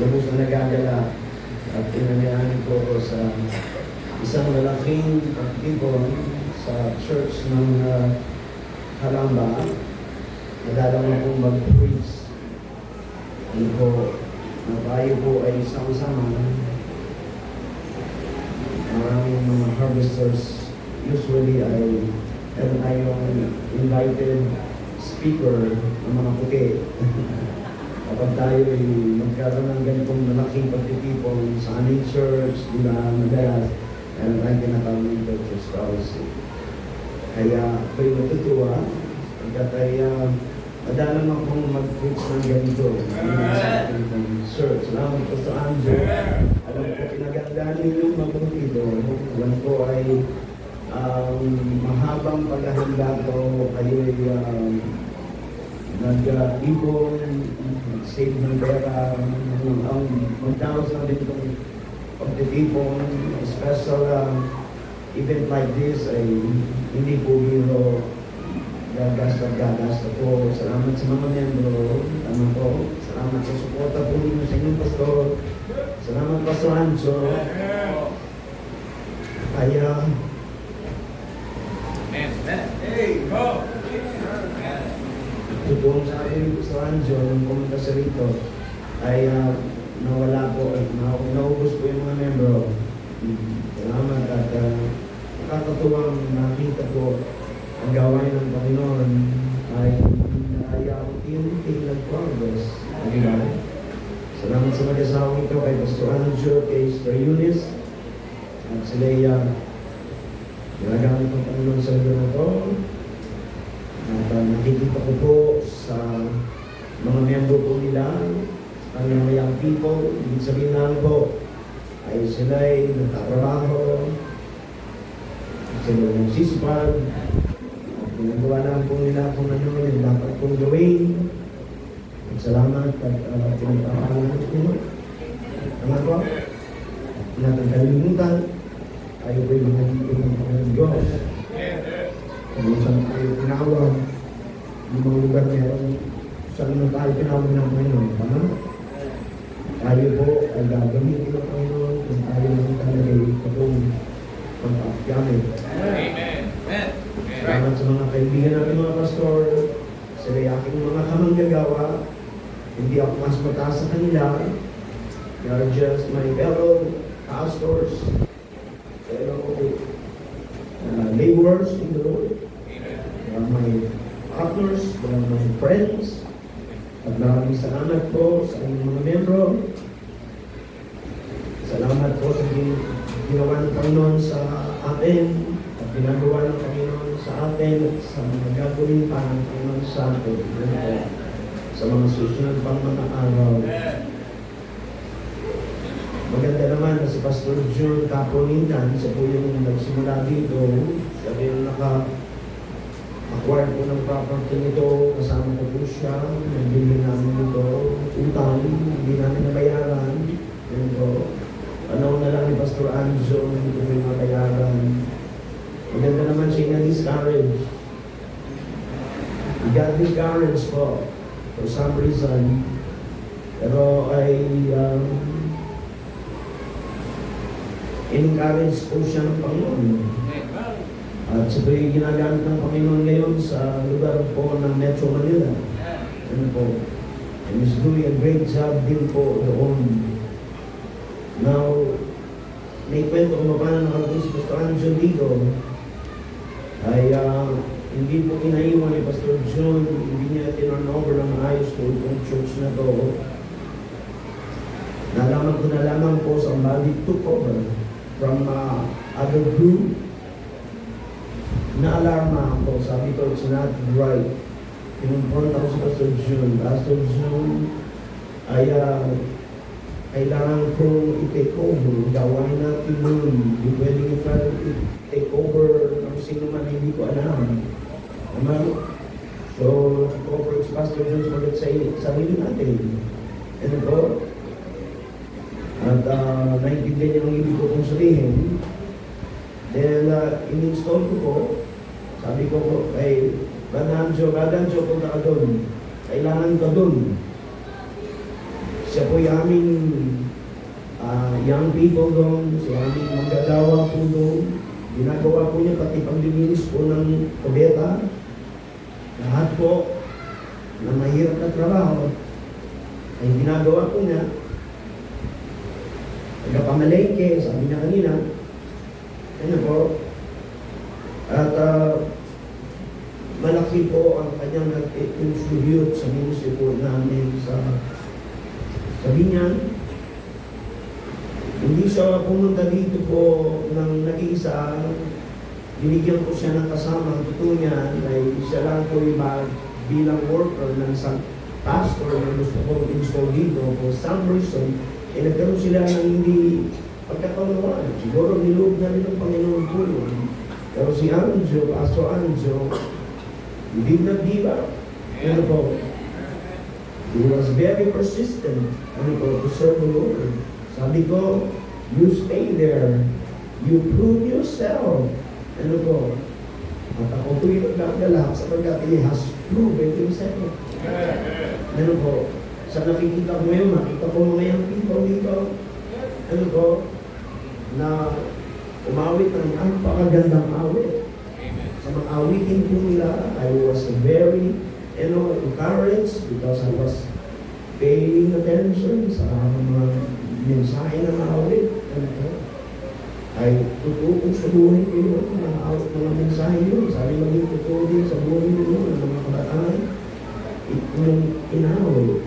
lubos na nagagala at pinangyayari ko ako sa isang malaking pagtipon sa church ng Kalamba. Nadalaman kong mag-preach. Ano po, na tayo po ay isang-sama. Maraming mga harvesters usually ay meron tayong invited speaker ng mga puti. Kapag tayo ay magkaroon ng ganitong malaking pagtitipon sa aming church, di ba, madalas, meron tayong tinatawag nito church policy. Kaya ako'y natutuwa, pagkat ay madalang akong mag-preach ng ganito sa ating church. Salamat po sa Anjo. Alam ko, pinagandaan ninyong magpuntido. Alam ko ay mahabang paghahanda ko, kayo ay nag-ibon, save ng pera, ang magdaos na din itong pagtitipon, special event like this ay hindi po biro, gagas po. Salamat sa mga membro, po. Salamat sa suporta po ninyo sa inyong pastor. Salamat pa sa Anjo. Kaya, totoo sa akin po sa Anjo, nung pumunta sa rito, ay nawala po, naubos po yung mga membro. Salamat at nakakatuwang nakita po ang gawain ng Panginoon ay unti-unti nag-progress. Diba? Salamat sa mag-asawang ito kay Pastor Anjo, kay Sister Eunice, at sila ginagamit ng Panginoon sa lugar na ito. At nakikita ko po sa mga miyembro po nila, ang mga young people, ibig sabihin lang po, ay sila ay nagtatrabaho, sila nagsisipag, at ginagawa lang po nila kung ano yung dapat pong gawin. At salamat at pinagpapalan ko. Tama po? At natin kalimutan, tayo po yung mga Diyos. Kung saan tayo tinawag, yung mga lugar meron, saan na tayo tinawag ng Panginoon. Tama? Tayo po ay gagamitin ng Panginoon kung tayo naman talaga itong pag-gamit. Amen. Salamat sa mga kaibigan natin mga pastor, sila yung aking mga kamanggagawa. Hindi ako mas mataas sa kanila. They are just my fellow pastors, fellow laborers in the Lord. They are my partners, they are my friends. At maraming salamat po sa inyong mga membro. Salamat po sa ginawa ng Panginoon sa atin at ginagawa ng Panginoon sa atin at sa mga gagawin pa ng Panginoon sa atin. Sa mga susunod pang mga araw. Maganda naman na si Pastor June Capolinan, siya po yung nagsimula dito. Siya po yung acquire po ng property nito, kasama ko po siya, nagbili namin ito, utang, hindi namin nabayaran. Yan po. Panahon na lang ni Pastor Anjo, hindi ko may mabayaran. Maganda naman siya na-discourage. He got discouraged po, for some reason. Pero ay encourage po siya ng Panginoon. At siya po yung ginagamit ng Panginoon ngayon sa lugar po ng Metro Manila. Ano po? And he's doing a great job din po doon. Now, may kwento kung paano nakarating si Pastor Anjo dito, ay hindi po inaiwan ni Pastor John, hindi niya tinurnover ng maayos po itong church na to. Nalaman ko na lamang po sa body took over from other group. Na-alarma ako, sabi ko, it's not right. Pinumport ako sa Pastor June. Pastor June ay kailangan kong i-take over. Gawain natin nun. Hindi pwedeng i-take over ng sino man hindi ko alam. So, i-cover si Pastor June sumagot sa sarili natin. Ano po? At naintindihan niya ang ibig ko kong sabihin. Then, in-install ko po. Sabi ko po, kay Badanjo, punta ka doon. Kailangan ka doon. Siya po yung aming young people doon, si aming manggagawa po doon. Ginagawa po niya pati paglilinis po ng kubeta. Lahat po na mahirap na trabaho ay ginagawa po niya. Nagpamalengke, sabi niya kanina. Ano po? At malaki po ang kanyang nag-contribute sa ministry po namin sa Binyan. Hindi siya pumunta dito po ng nag-iisa. Binigyan ko siya ng kasama. Ang totoo niya ay siya lang po bilang worker ng isang pastor na gusto ko install dito. For some reason, nagkaroon sila ng hindi pagkakaunawaan. Siguro niloob na rin ng Panginoon po yun. Pero si Anjo, Pastor Anjo, hindi nag-give up. Ano po? He was very persistent. Ano po? To serve the Lord. Sabi ko, you stay there. You prove yourself. Ano po? At ako po yung nagdadala sapagkat he has proven himself. Ano po? Sa nakikita ko ngayon, nakita ko mga yung people dito. Ano po? Na umawit ng napakagandang awit. Sa mga awitin po nila, I was very encouraged because I was paying attention sa mga mensahe ng awit. Ay totoo kong sa buhay ko yun, mga mensahe yun. Sabi maging totoo din sa buhay nyo ng mga kabataan. Yung inawit.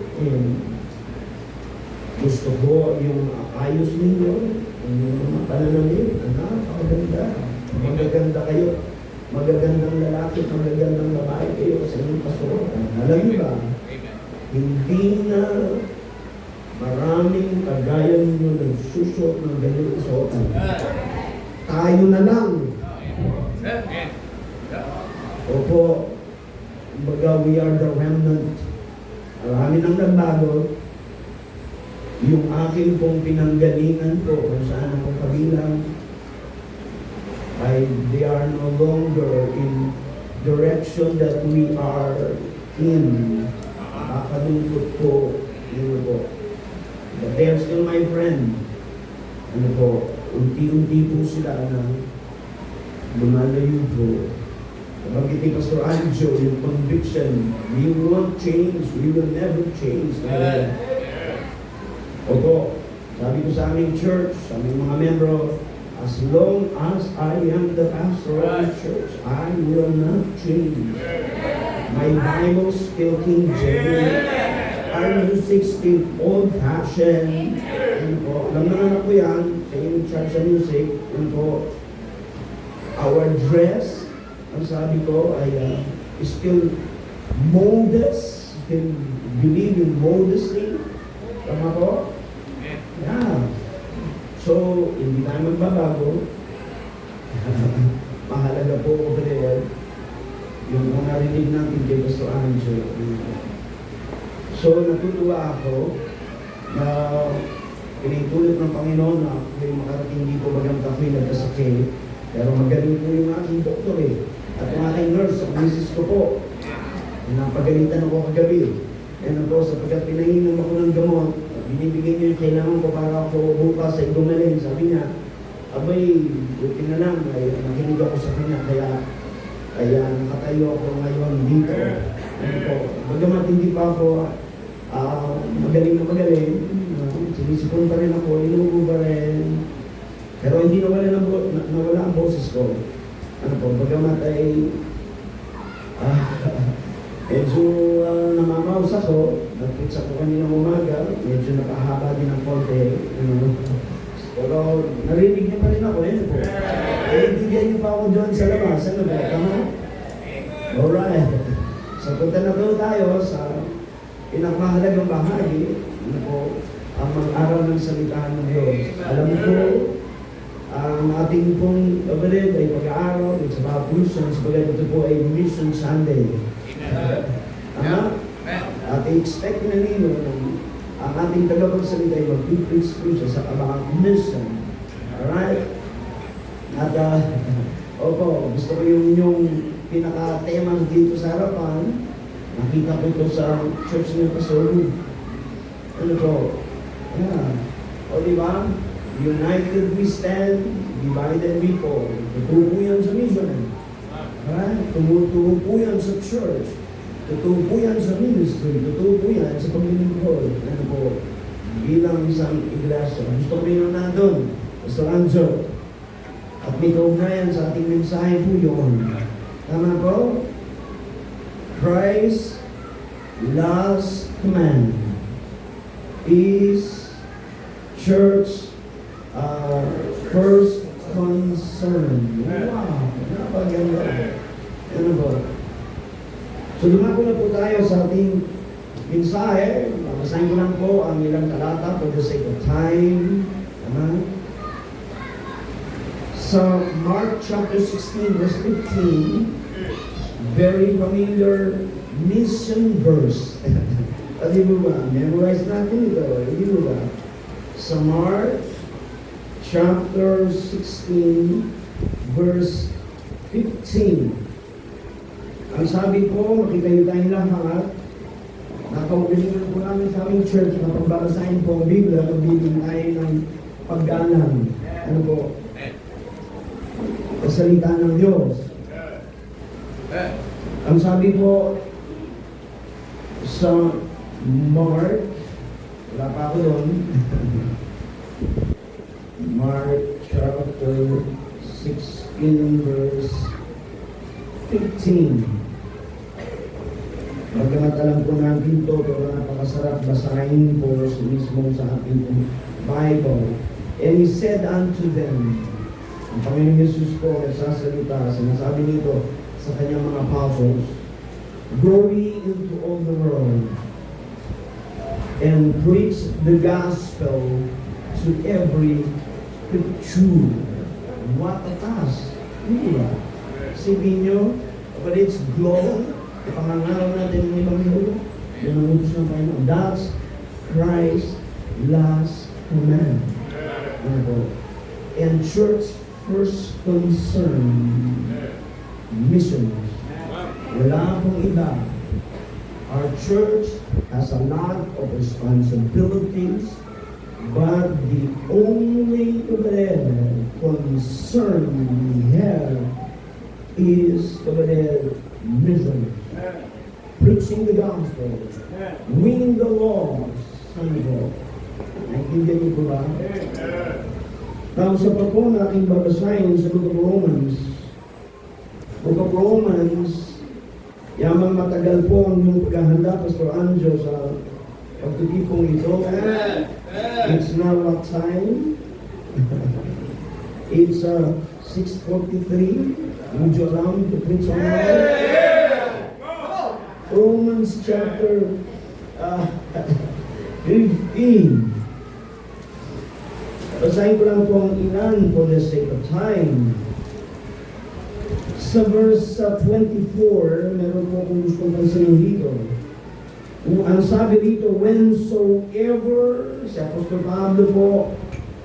Gusto ko yung ayos ninyo, yung mga pananamit, napakaganda. Magaganda kayo. Magagandang lalaki, magagandang babae kayo sa inyong kasuotan. Alam niyo ba? Hindi na maraming kagaya ninyo nagsusot ng ganyan kasuotan. Tayo na lang. Opo, kumbaga we are the remnant. Marami nang nagbago. Yung aking pong pinanggalingan po kung saan ako kabilang ay they are no longer in direction that we are in. Nakakalungkot po, yun po. But they are still my friend. Ano po, unti-unti po sila na lumalayo po. Kapag iti Pastor Anjo, yung conviction, we won't change, we will never change. Opo, sabi ko sa aming church, sa aming mga membro, as long as I am the pastor of the church, I will not change. My Bible still King James, our music still old-fashioned. Ano po, alam naman ako yan, sa inyong church sa music, ano po, our dress, ang sabi ko ay still modest, still believe in modesty. Tama po? Yeah. So, hindi tayo magbabago. Mahalaga po over there yung mga narinig natin kay Pastor Anjo. So, natutuwa ako na pinitulot ng Panginoon na yung makarating dito bagang kapoy nagkasakit. Pero magaling po yung aking doktor eh. At yung aking nurse, ang misis ko po. Napagalitan ako kagabi. Yan po, sapagkat pinahinom ako ng gamot, binibigyan niyo yung kailangan ko para ako bukas ay gumaling. Sabi niya, abay, buti na lang, ay nakinig ako sa kanya, kaya nakatayo ako ngayon dito. Ano po, bagamat hindi pa ako magaling na magaling, sinisipon pa rin ako, inuubo pa rin. Pero hindi nawala ang boses ko. Ano po, bagamat ay medyo namamaus ako, nagpitsa ko kanina umaga, medyo nakahaba din ang konti. Pero narinig niyo pa rin ako, yun po. Bigyan niyo pa ako doon sa labas, ano ba? Tama? Alright. So punta na po tayo sa pinakamahalagang bahagi, ano po, ang mag-aral ng salita ng Diyos. Alam ko, ang ating pong kabalit ay pag-aaral, it's about missions, bagay ito po ay Mission Sunday. At i-expect na ninyo ang ating tagapagsalita ay mag-preach siya sa about mission. Alright? At opo, gusto ko yung inyong pinaka-tema dito sa harapan. Nakita ko ito sa church ng Pastor. Ano po? ba? United we stand, divided we fall. Totoo po yan sa mission. Tumutuo po yan sa church. Totoo po yan sa ministry. Totoo po yan sa paglilingkod. Ano po? Bilang isang iglesia. Gusto ko rin nandun. Pastor Anjo. At may kaugnayan sa ating mensahe po yun. Tama po? Christ's last command is church first concern. Wow! Napaganda. Ano ba? So lumako na po tayo sa ating mensahe. Basahin ko lang po ang ilang talata for the sake of time. Tama? Sa Mark chapter 16 verse 15, very familiar mission verse. Di mo ba? Memorize natin ito. Di mo ba? Sa Mark chapter 16 verse 15. Ang sabi ko, makikayo tayong lahat. Napaulinan po namin sa aming church na pagbabasahin po ang Biblia, magbibigyan tayo ng paggalang. Ano po? Salita ng Diyos. Ang sabi po sa Mark, wala pa ako doon. Mark chapter 16 verse 15. Pagkamat alam po natin ito, pero napakasarap basahin po mismo sa ating Bible. And he said unto them, ang Panginoon Jesus po nagsasalita, sinasabi nito sa kanyang mga apostles, go ye into all the world and preach the gospel to every creature. What a task! Hindi ba? Sabihin nyo, but it's global. Pangangaraw natin ng ibang mundo. Yan ang utos ng Panginoon. That's Christ's last command. Ano po? And church first concern, missions. Wala pong iba. Our church has a lot of responsibilities, but the only concern we have is mission. Preaching the gospel, winning the lost. Ano po? Naintindihan niyo po ba? Tapos sa pa po na aking babasahin sa Book of Romans. Book of Romans, yamang matagal po ang yung paghahanda, Pastor Anjo, sa pagtitipong ito. It's now what time? It's 6:43. Would you allow me to preach on that? Romans chapter 15. Basahin ko lang po ang ilan for the sake of time. Sa verse 24, meron po kung gusto kong pansinin dito. Ang sabi dito, whensoever, si Apostol Pablo po,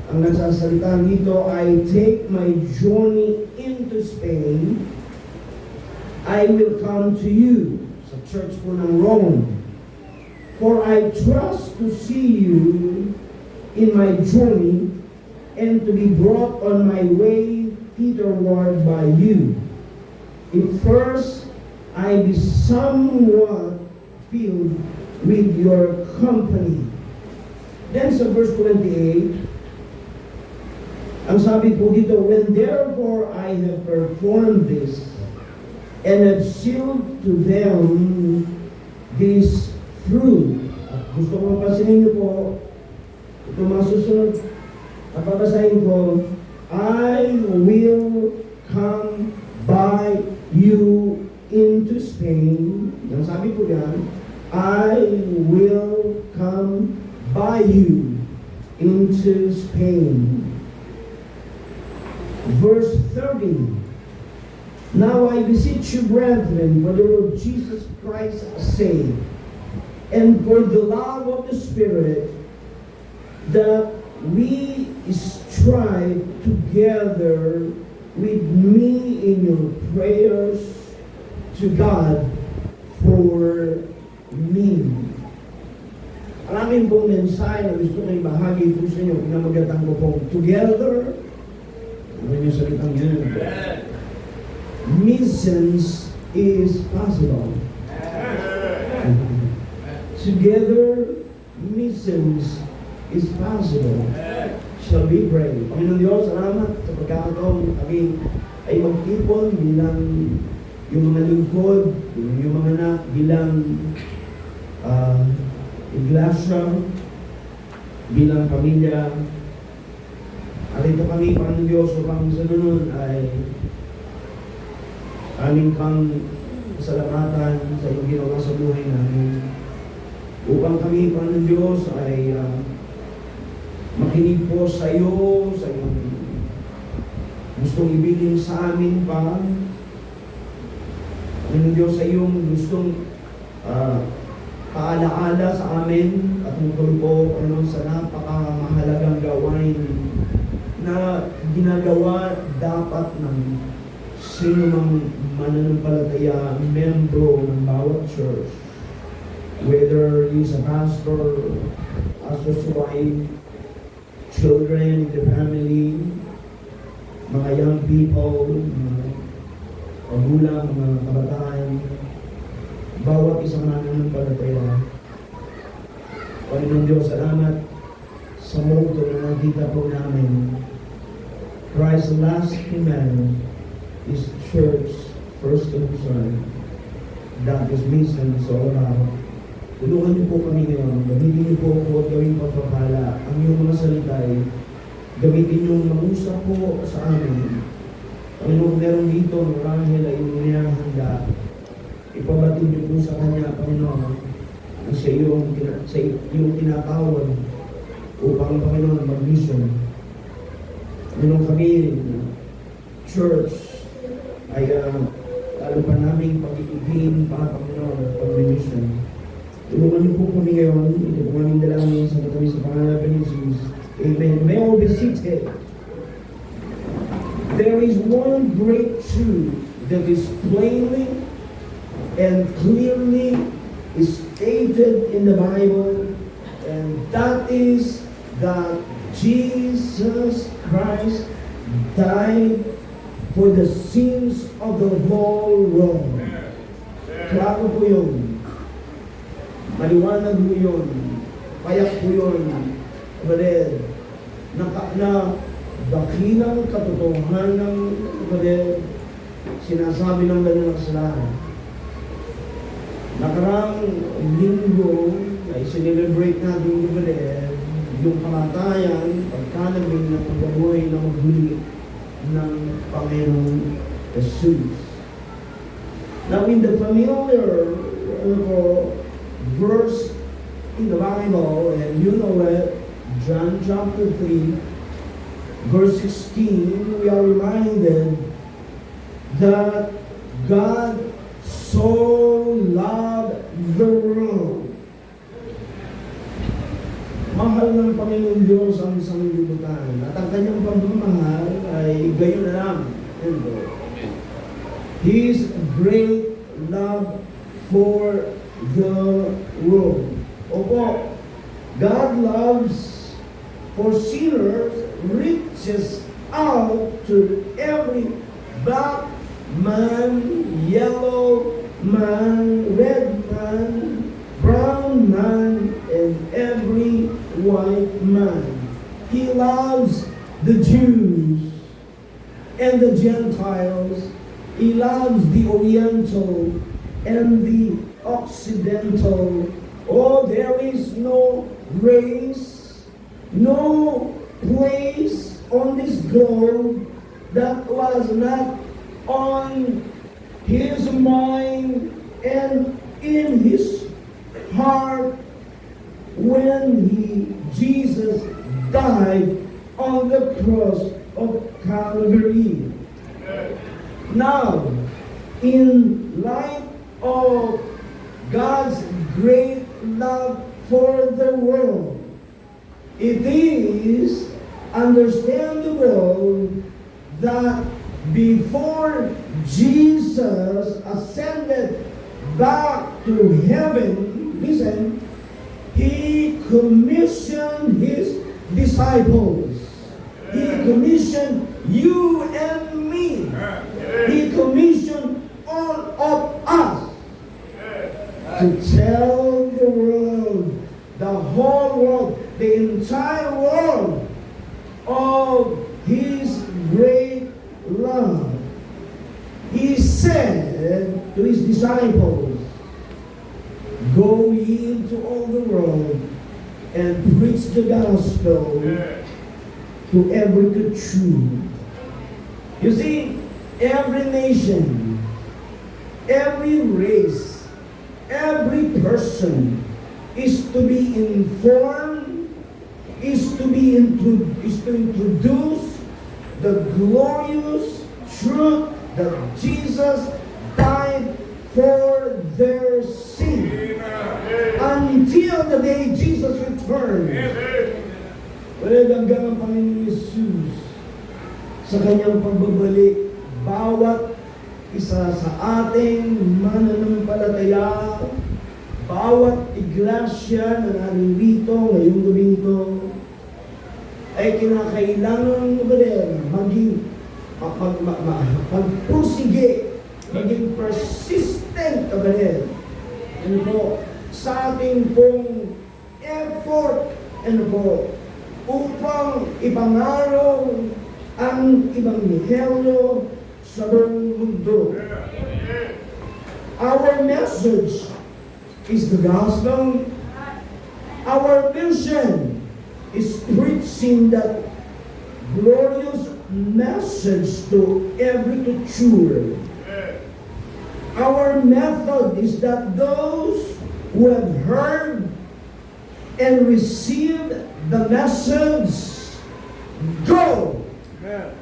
ang nagsasalita dito, I take my journey into Spain, I will come to you, sa church po ng Rome. For I trust to see you in my journey, and to be brought on my way thitherward by you. If first I be somewhat filled with your company. Then sa verse 28, ang sabi po dito, when therefore I have performed this, and have sealed to them this fruit. At gusto kong pasinin niyo po, ito mga susunod, at babasahin ko, I will come by you into Spain. Ang sabi ko yan, I will come by you into Spain. Verse 30. Now I beseech you, brethren, for the Lord Jesus Christ's sake, and for the love of the Spirit, that we strive together with me in your prayers to God for me. Maraming pong mensahe na gusto ko ibahagi po sa inyo. Pinamagatan ko pong together. Ano yung salitang yun? Missions is possible. Together, missions is possible. Shall we pray? Panginoon Diyos, salamat sa pagkakataon kami ay magtipon bilang yung mga lingkod, yung mga anak bilang iglesia, bilang pamilya. Alito kami, Panginoon Diyos, upang sa ganun ay aming kang salamatan sa iyong ginawa sa buhay namin. Upang kami, Panginoon Diyos, ay makinig po sa iyo, sa iyong gustong ibigin sa amin pa. Panginoon Diyos, sa iyong gustong paalaala sa amin at tungkol po, Panginoon, sa napakamahalagang gawain na ginagawa dapat ng sino mang mananampalataya, membro ng bawat church. Whether he's a pastor, pastor's wife, children in the family, mga young people, mga magulang, mga kabataan, bawat isang mananampalataya. Panginoon Diyos, salamat sa motto na nakita po namin. Christ's last command is church first concern. That is mission all about. Tulungan niyo po kami ngayon. Gamitin niyo po ako at gawing pagpapala. Ang iyong mga salita ay gamitin niyo mangusap po sa amin. Panginoon, meron dito ng Rahel ay inihahanda. Ipabatid niyo po sa kanya, Panginoon, ang sa iyong tinatawag upang, Panginoon, mag-mission. Panginoon, kami, church, ay lalo pa namin pag-ibigin pa, Panginoon, at pag-mission. Tulungan niyo po kami ngayon. Ito po aming dalangin sa kami sa pangalan ni Jesus. Amen. May all be seated. There is one great truth that is plainly and clearly stated in the Bible, and that is that Jesus Christ died for the sins of the whole world. Klaro po yun. Maliwanag po yun. Payak po yun. Kapatid, na dakilang katotohanan ng kapatid, sinasabi ng ganun ng kasalanan. Nakarang linggo ay sinelebrate natin kapatid yung kamatayan pagkalabing na pagkabuhay na maghuli ng Panginoong Jesus. Now in the familiar verse in the Bible, and you know it, John chapter 3, verse 16, we are reminded that God so loved the world. Mahal ng Panginoon Diyos ang isang libutan, at ang kanyang pagmamahal ay gayon na lang. His great love for the world. Opo, God loves for sinners, reaches out to every black man, yellow man, red man, brown man, and every white man. He loves the Jews and the Gentiles. He loves the Oriental and the Occidental. Oh, there is no race, no place on this globe that was not on his mind and in his heart when Jesus died on the cross of Calvary. Now, in light of God's great love for the world, it is understandable that before Jesus ascended back to heaven, listen, he commissioned His disciples. He commissioned you and me. He commissioned all of us to tell the world, the whole world, the entire world of His great love. He said to His disciples, "Go ye into all the world and preach the gospel to every creature." You see, every nation, every race, every person is to be informed, is to introduce the glorious truth that Jesus died for their sin until the day Jesus returns. Hanggang ang Panginoon Yesus sa kanyang pagbabalik, bawat isa sa ating mananampalataya, bawat iglesia na naririto ngayong gabi ito, ay kinakailangan magpursige, maging persistent kabalit. Ano po, sa ating pong effort, ano po, upang ipangaraw ang ebanghelyo sa buong mundo. Our message is the gospel. Our mission is preaching that glorious message to every creature. Our method is that those who have heard and received the message go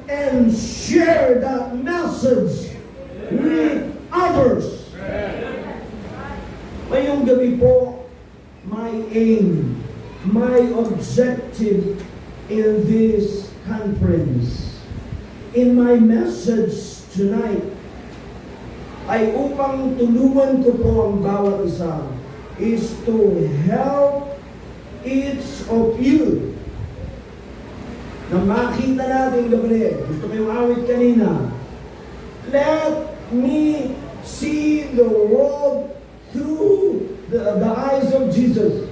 and share that message with others. Ngayong gabi po, my aim, my objective in this conference, in my message tonight, ay upang tulungan ko po ang bawat isa, is to help each of you na makita natin, Gabriel, gusto ko yung awit kanina, let me see the world through the eyes of Jesus.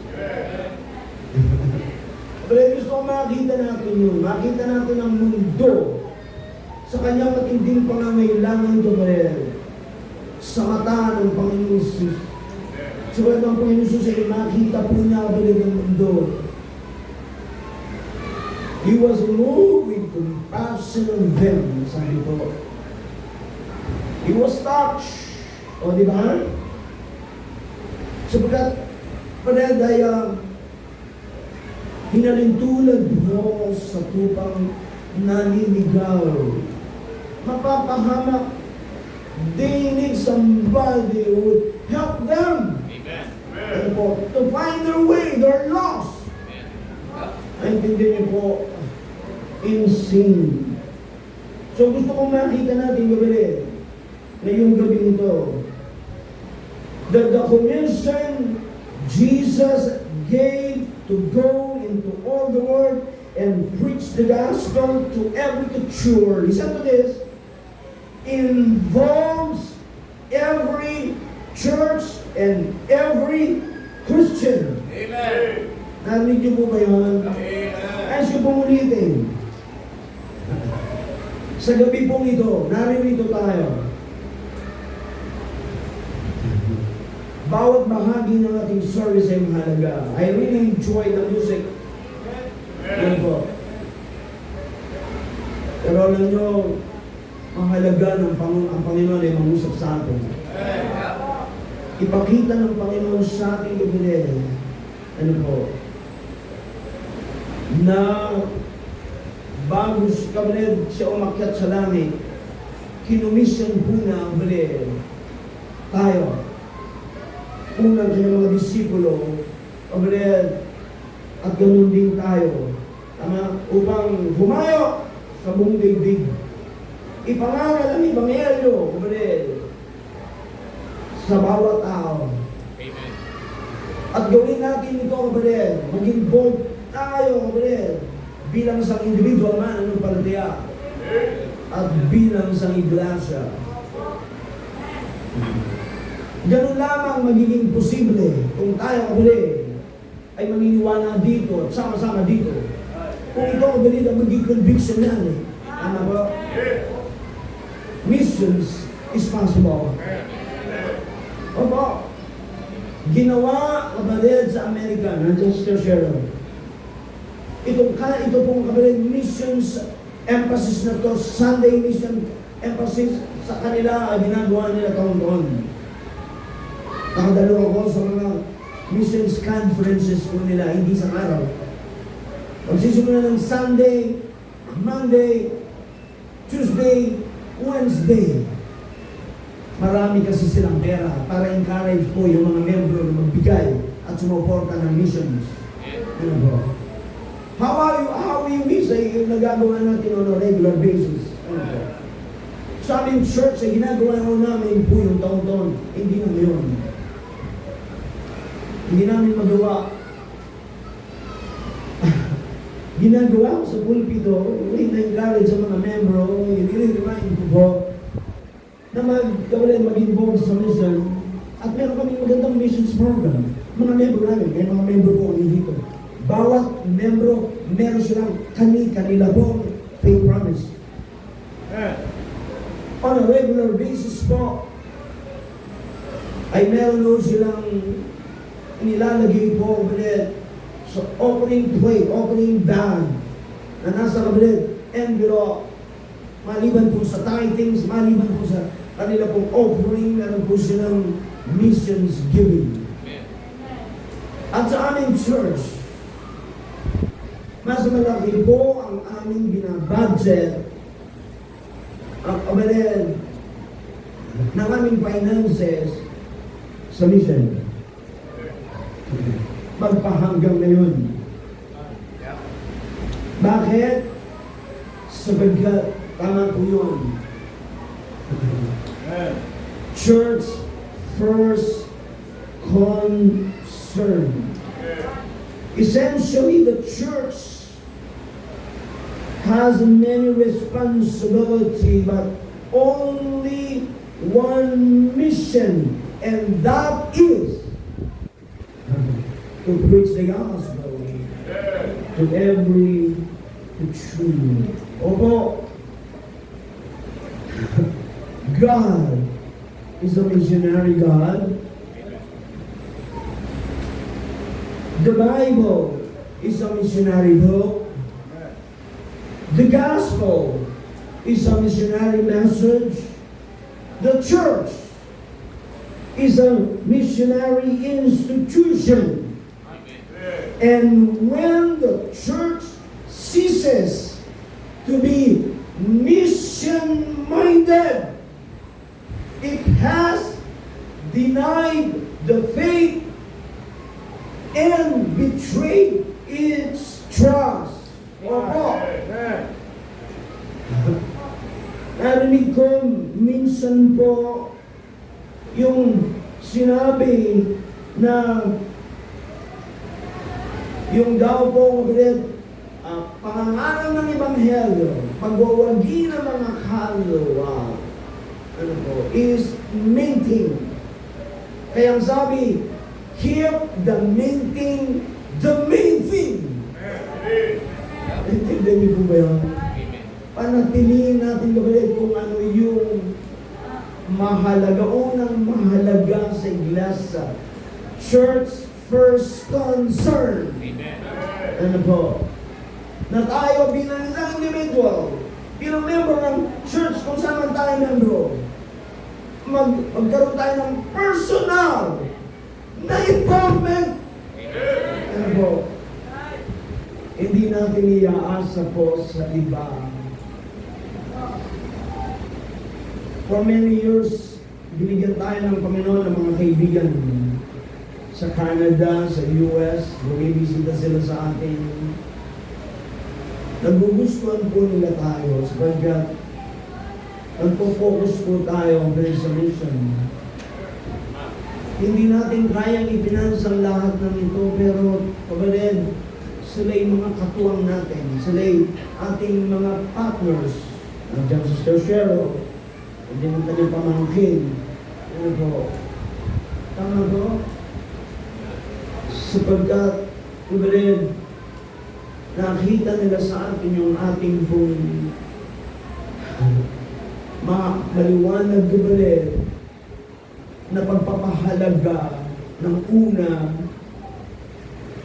Gabriel, gusto ko makita natin yun, makita natin ang mundo sa kanyang matinding pangangailangan, Gabriel, sa mata ng Panginoon Jesus. Sulat ng Panginoon Jesus ay makita po niya Gabriel ang mundo. He was moved with compassion on them, sabi ko. He was touched. O, di ba? Sapagkat, Padre, daya, hinalintulad mo sa tupang naninigaw. Mapapahamak. They need somebody who would help them. Amen. Ano po, to find their way. They're lost. Naintindihan niyo po, in sin. So gusto kong makita natin gabi ngayong gabi nito, that the commission Jesus gave to go into all the world and preach the gospel to every creature. Listen to this. Involves every church and every Christian. Amen. Narinig niyo po ba yun? As yung pong ulitin. Sa gabi pong ito, naririto tayo. Bawat bahagi ng ating service ay mahalaga. I really enjoy the music. Yan po. Pero alam nyo, mahalaga ng ang Panginoon ay mangusap sa atin. Ipakita ng Panginoon sa ating gabi, ano po, na bago si Kabred siya umakyat sa langit, kinumisyon po na tayo. Unang kanyang mga disipulo, Kabred, at ganun din tayo. Tama? Upang humayo sa buong daigdig. Ipangaral ang Ebanghelyo, Kabred, sa bawat tao. Amen. At gawin natin ito, kapatid. Mag-involve tayo, kapatid. Bilang isang individual man, anong palataya. At bilang isang iglesia. Ganun lamang magiging posible kung tayo, kapatid, ay maniniwala dito at sama-sama dito. Kung ito, kapatid, ang magiging conviction yan eh. Ano ba? Missions is possible. Opo. Ginawa, kapatid, sa Amerika, nandiyan si Sheriff. Ito pong kapatid, missions emphasis na to, Sunday mission emphasis sa kanila, ginagawa nila taon-taon. Nakadalo ako sa mga missions conferences ko nila, hindi sa araw. Magsisimula ng Sunday, Monday, Tuesday, Wednesday. Marami kasi silang pera para encourage po yung mga member na magbigay at sumuporta ng missions. Ano po? How we wish ay nagagawa natin on a regular basis. Ano po? Sa aming church ay ginagawa namin po yung taon-taon, hindi na ngayon. Hindi namin magawa. Ginagawa ko sa pulpito, na-encourage sa mga membro, i-remind ko po, na mag-involve sa mission, at meron kami magandang missions program. Mga membro namin, may mga membro po kami dito. Bawat membro, meron silang kanila po faith promise. On a regular basis po, ay meron po silang nilalagay po ulit sa opening plate, opening bag, na nasa kabinet, envelope, maliban po sa tithings, maliban po sa kanila pong offering, meron po silang missions giving. At sa aming church, mas malaki po ang aming binabudget, ang kabalan ng aming finances sa mission. Magpahanggang ngayon. Bakit? Sapagkat tama po yun. Church first concern. Essentially, the church has many responsibility, but only one mission, and that is to preach the gospel to every true. Opo, God is a missionary God. The Bible is a missionary book. The gospel is a missionary message. The church is a missionary institution. And when the church ceases to be mission-minded, it has denied the faith and betrayed its trust. Opo. Narinig ko minsan po yung sinabi na yung daw po pangangaral ng Ebanghelyo, pagwawagi ng mga kaluluwa, is minting. Kaya ang sabi, keep the minting the main thing. Intindihan niyo po ba yun? Panatilihin natin kapatid kung ano yung mahalaga, unang mahalaga sa iglesia. Church first concern. Amen. Ano po? Na tayo bilang isang individual, bilang member ng church, kung saan man tayo membro, magkaroon tayo ng personal na involvement. Ano po? Hindi natin iaasa po sa iba. For many years, binigyan tayo ng Panginoon ng mga kaibigan sa Canada, sa US, bumibisita sila sa atin. Nagugustuhan po nila tayo sapagkat nagpo-focus po tayo sa mission. Hindi natin kayang ipinansa ang lahat ng ito, pero kapatid, sila yung mga katuwang natin. Sila yung ating mga partners. Nandiyan si Sister Cheryl, hindi mo kanyang pamangkin. Ano po? Tama po? Sapagkat, kapatid, nakita nila sa atin yung ating pong maliwanag, kapatid, na pagpapahalaga ng una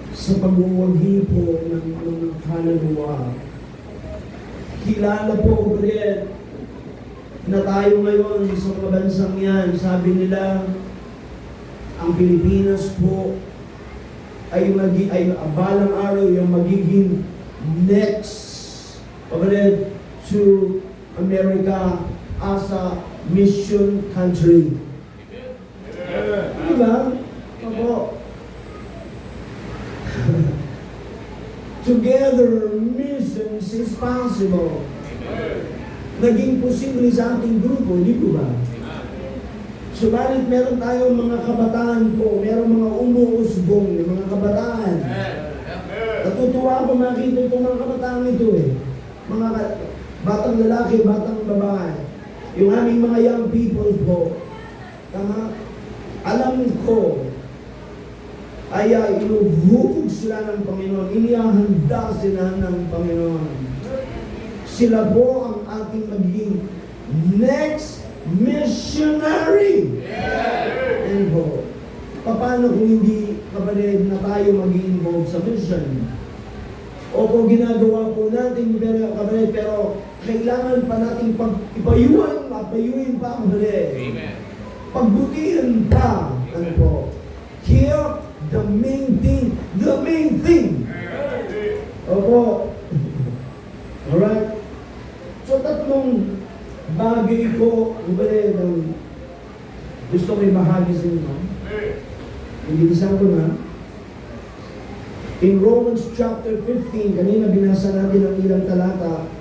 sa pag-uwagi po ng kaluluwa. Kilala po, kapatid, na tayo ngayon sa mga bansang yan, sabi nila, ang Pilipinas po ay balang araw yung magiging next, kapatid, to America as a mission country. Diba? Opo. Together, missions is possible. Naging posible sa ating grupo, di po ba? Subalit meron tayong mga kabataan po, meron mga umuusbong ng mga kabataan. Natutuwa ako makita itong mga kabataan ito eh. Mga batang lalaki, batang babae. Yung aming mga young people po. Tama? Alam ko, ay inuhubog sila ng Panginoon, inihahanda sila ng Panginoon. Sila po ang ating magiging next missionary. And po, paano kung hindi, kapatid, na tayo mag-involve sa mission? Opo, ginagawa po natin, pero kailangan pa natin ipayuhin pa, kapatid. Amen. Pagbutihan pa. Ano po? Here, the main thing. Opo. Alright? So, tatlong bagay ko, gusto ko ibahagi sa inyo. Hindi isang ko na. In Romans chapter 15, kanina binasa natin ang ilang talata.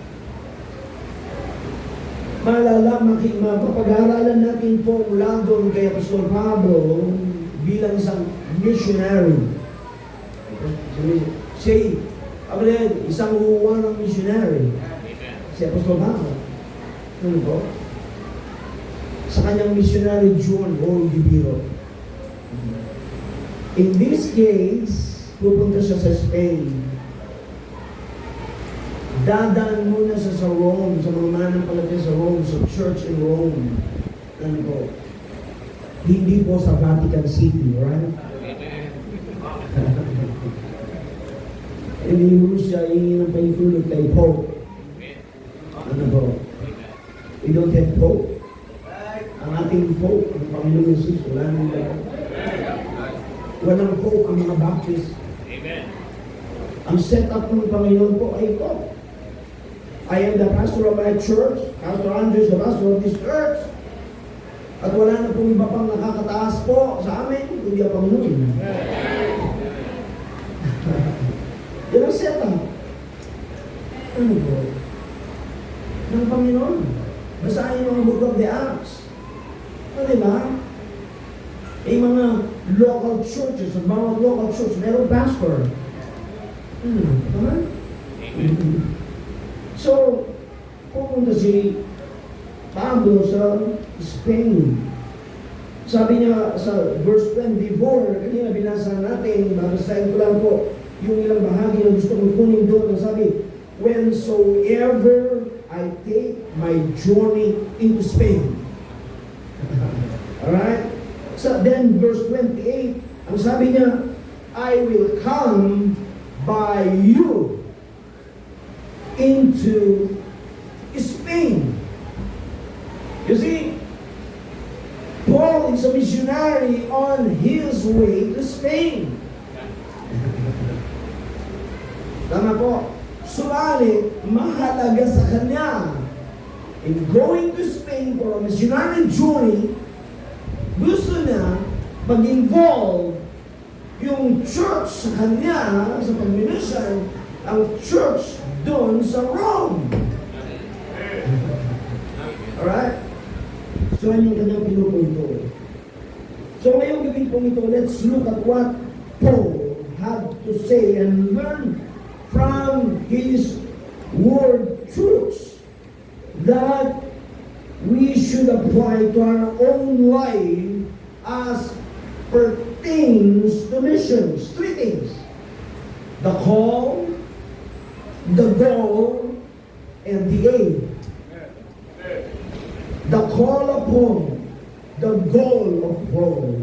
Mapag-aaralan natin po mula doon kay Apostol Pablo bilang isang missionary. Say, isang uwanang missionary. Si Apostol Pablo. Ano po? Sa kanyang missionary John o Gibiro. In this case, pupunta siya sa Spain. Dadaan muna siya sa Rome, sa mga mananampalataya sa Rome, sa church in Rome. Ano po? Hindi po sa Vatican City, right? Hindi mo siya hingi ng paitulog kay Pope. Ano po? We don't have Pope. Ang ating Pope, ang Panginoon Jesus, wala nang lahat. Walang Pope ang mga Baptist. Ang setup ng Panginoon po ay ito. I am the pastor of my church. Pastor Andrew is the pastor of this church. At wala na pong iba pang nakakataas po sa amin, kundi ang Panginoon. Yan ang setup. Ano po? Ng Panginoon. Basahin yung mga book of the Acts. Ano diba? Yung mga local churches, ang mga local church, meron pastor. Tama? So, pupunta si Pablo sa Spain. Sabi niya sa verse 24, kanina binasa natin, babasahin ko lang po yung ilang bahagi na gusto kong kunin doon. Sabi, whensoever I take my journey into Spain. Alright? So then verse 28, ang sabi niya, I will come by you into Spain. You see, Paul is a missionary on his way to Spain. Tama po. Subalit, mahalaga sa kanya in going to Spain for a missionary journey, gusto niya mag-involve yung church sa kanya, sa pag-mission, ang church doon sa Rome. Alright? So, yan yung kanyang pinupunto. So ngayong gabi pong ito, let's look at what Paul had to say and learn from his word truths that we should apply to our own life as pertains to missions. Three things: the call, the goal, and the aim. The call upon, the goal of Paul,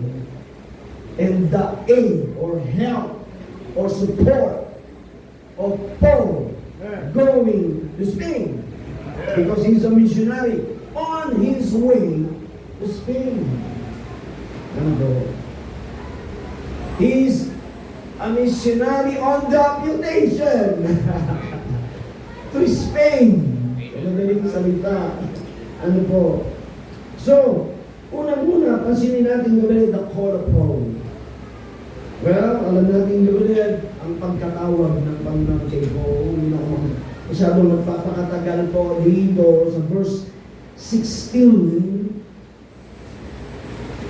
and the aid or help or support of Paul going to Spain, because he's a missionary on his way to Spain. He's a missionary on deputation to Spain. Madaling salita. Ano po? So, unang-una, pansinin natin gabi the call of Paul. Well, alam natin gabi ang pagkatawag ng Panginoon kay Paul. Hindi na ako masyadong magpapakatagal po dito sa verse 16.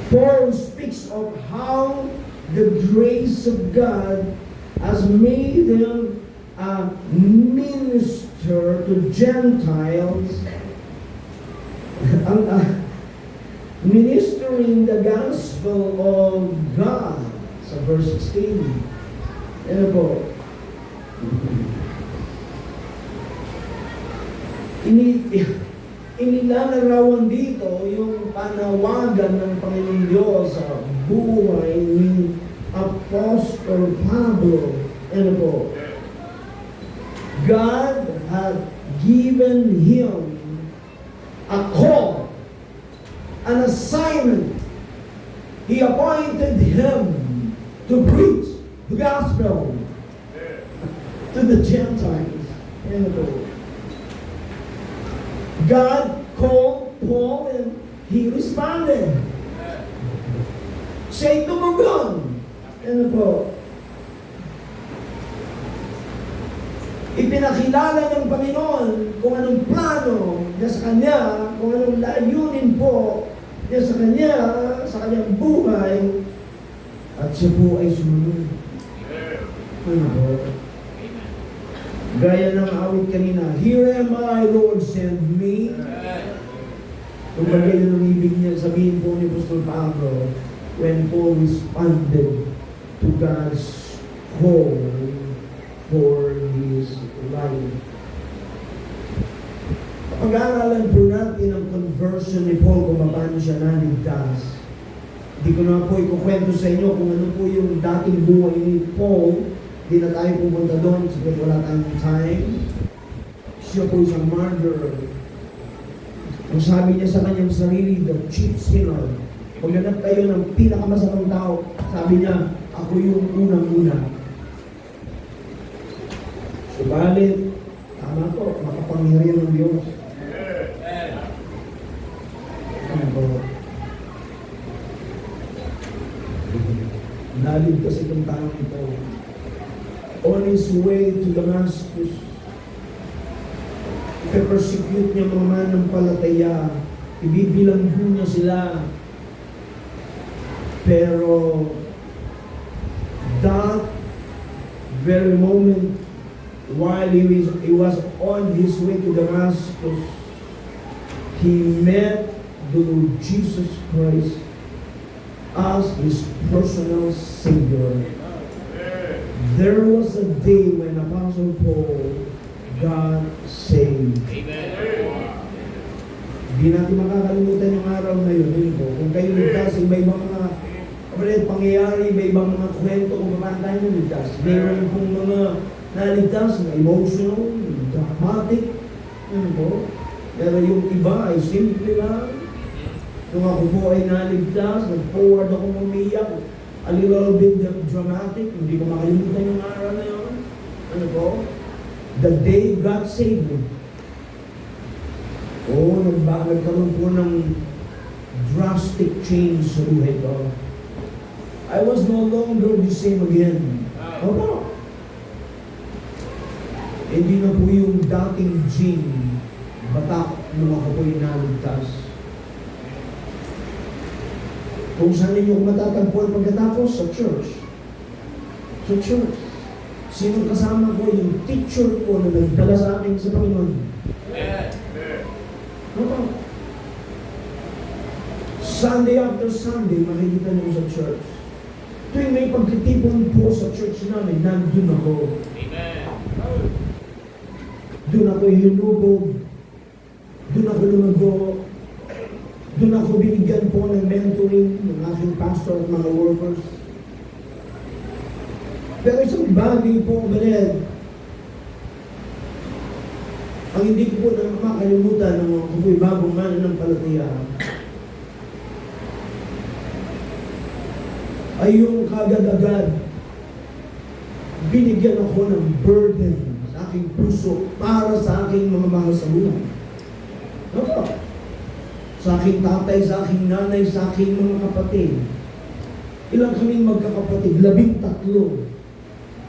Paul speaks of how the grace of God has made him a minister to Gentiles, ministering the gospel of God. Sa verse 16. Ano po? Inilalarawan dito yung panawagan ng Panginoon Diyos sa buhay ni Apostle Pablo. Ano po? God had given him a call, an assignment. He appointed him to preach the gospel to the Gentiles. God called Paul and he responded. Siya'y tumugon. Ano po? Ipinakilala ng Panginoon kung anong plano niya sa kanya, kung anong layunin po niya sa kanya, sa kanyang buhay, at siya po ay sumunod. Ano po? Gaya ng awit kanina, "Here am I, Lord, send me." Kung bagay yun ang ibig niya sabihin po ni Apostol Pablo when Paul responded to God's call for his life. Pag-aaralan po natin ang conversion ni Paul kung paano siya naligtas. Hindi ko na po ikukwento sa inyo kung ano po yung dating buhay ni Paul. Hindi na tayo pupunta doon, siguro wala tayong time. Siya po isang murderer. Ang sabi niya sa kanyang sarili, the chief sinner. Pagganap kayo ng pinakamasamang tao, sabi niya, ako yung unang-una. Subalit, tama po, makapangyarihan ng Diyos. Ano po? Nalig kasi itong taong ito. On his way to Damascus, ipe-persecute niya mga manampalataya, ibibilanggo niya sila. Pero, that very moment, while he was on his way to Damascus, he met the Lord Jesus Christ as his personal Savior. There was a day when Apostle Paul got saved. Hindi natin makakalimutan yung araw na yun. Kung kayo ligtas, may ibang mga pangyayari, may ibang mga kwento kung paano tayo naligtas. Mayroon pong mga naligtas na emotional, dramatic. Pero yung iba ay simple lang. Nung ako po ay naligtas, nag-forward ako umiyak. A little bit dramatic. Hindi ko makalimutan yung araw na yun. Ano po? The day God saved me. Nagkaroon po ng drastic change sa buhay ko. I was no longer the same again. Opo. Hindi na po yung dating Jing batak nung ako po yung naligtas. Kung saan ninyo matatagpuan pagkatapos? Sa church. Sa church. Sino kasama ko? Yung teacher ko na nagdala sa akin sa Panginoon. Oo. Sunday after Sunday, makikita niyo sa church. Tuwing may pagkatipon po sa church namin, nandun ako. Amen. Doon ako hinubog. Doon ako lumago. Doon ako binigyan po ng mentoring ng aking pastor at mga workers. Pero isang bagay po, ganyan, ang hindi ko po na makalimutan ng mga kupoy bagong mananampalataya ay yung kagad-agad binigyan ako ng burden sa aking puso para sa aking mga mahal sa buhay. Oo. Sa aking tatay, sa aking nanay, sa aking mga kapatid. Ilang kaming magkakapatid? 13.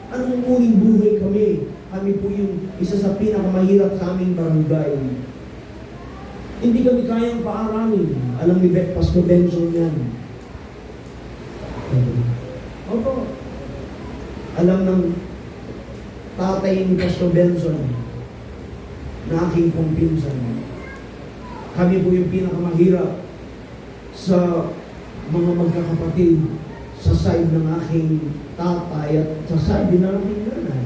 Anong uring buhay kami? Kami po yung isa sa pinakamahirap sa aming barangay. Hindi kami kayang paaralin. Alam ni Pastor Benson yan. Opo. Alam ng tatay ni Pastor Benson na aking kumpinsan. Kami po yung pinakamahirap sa mga magkakapatid sa side ng aking tatay at sa side din ng aking nanay.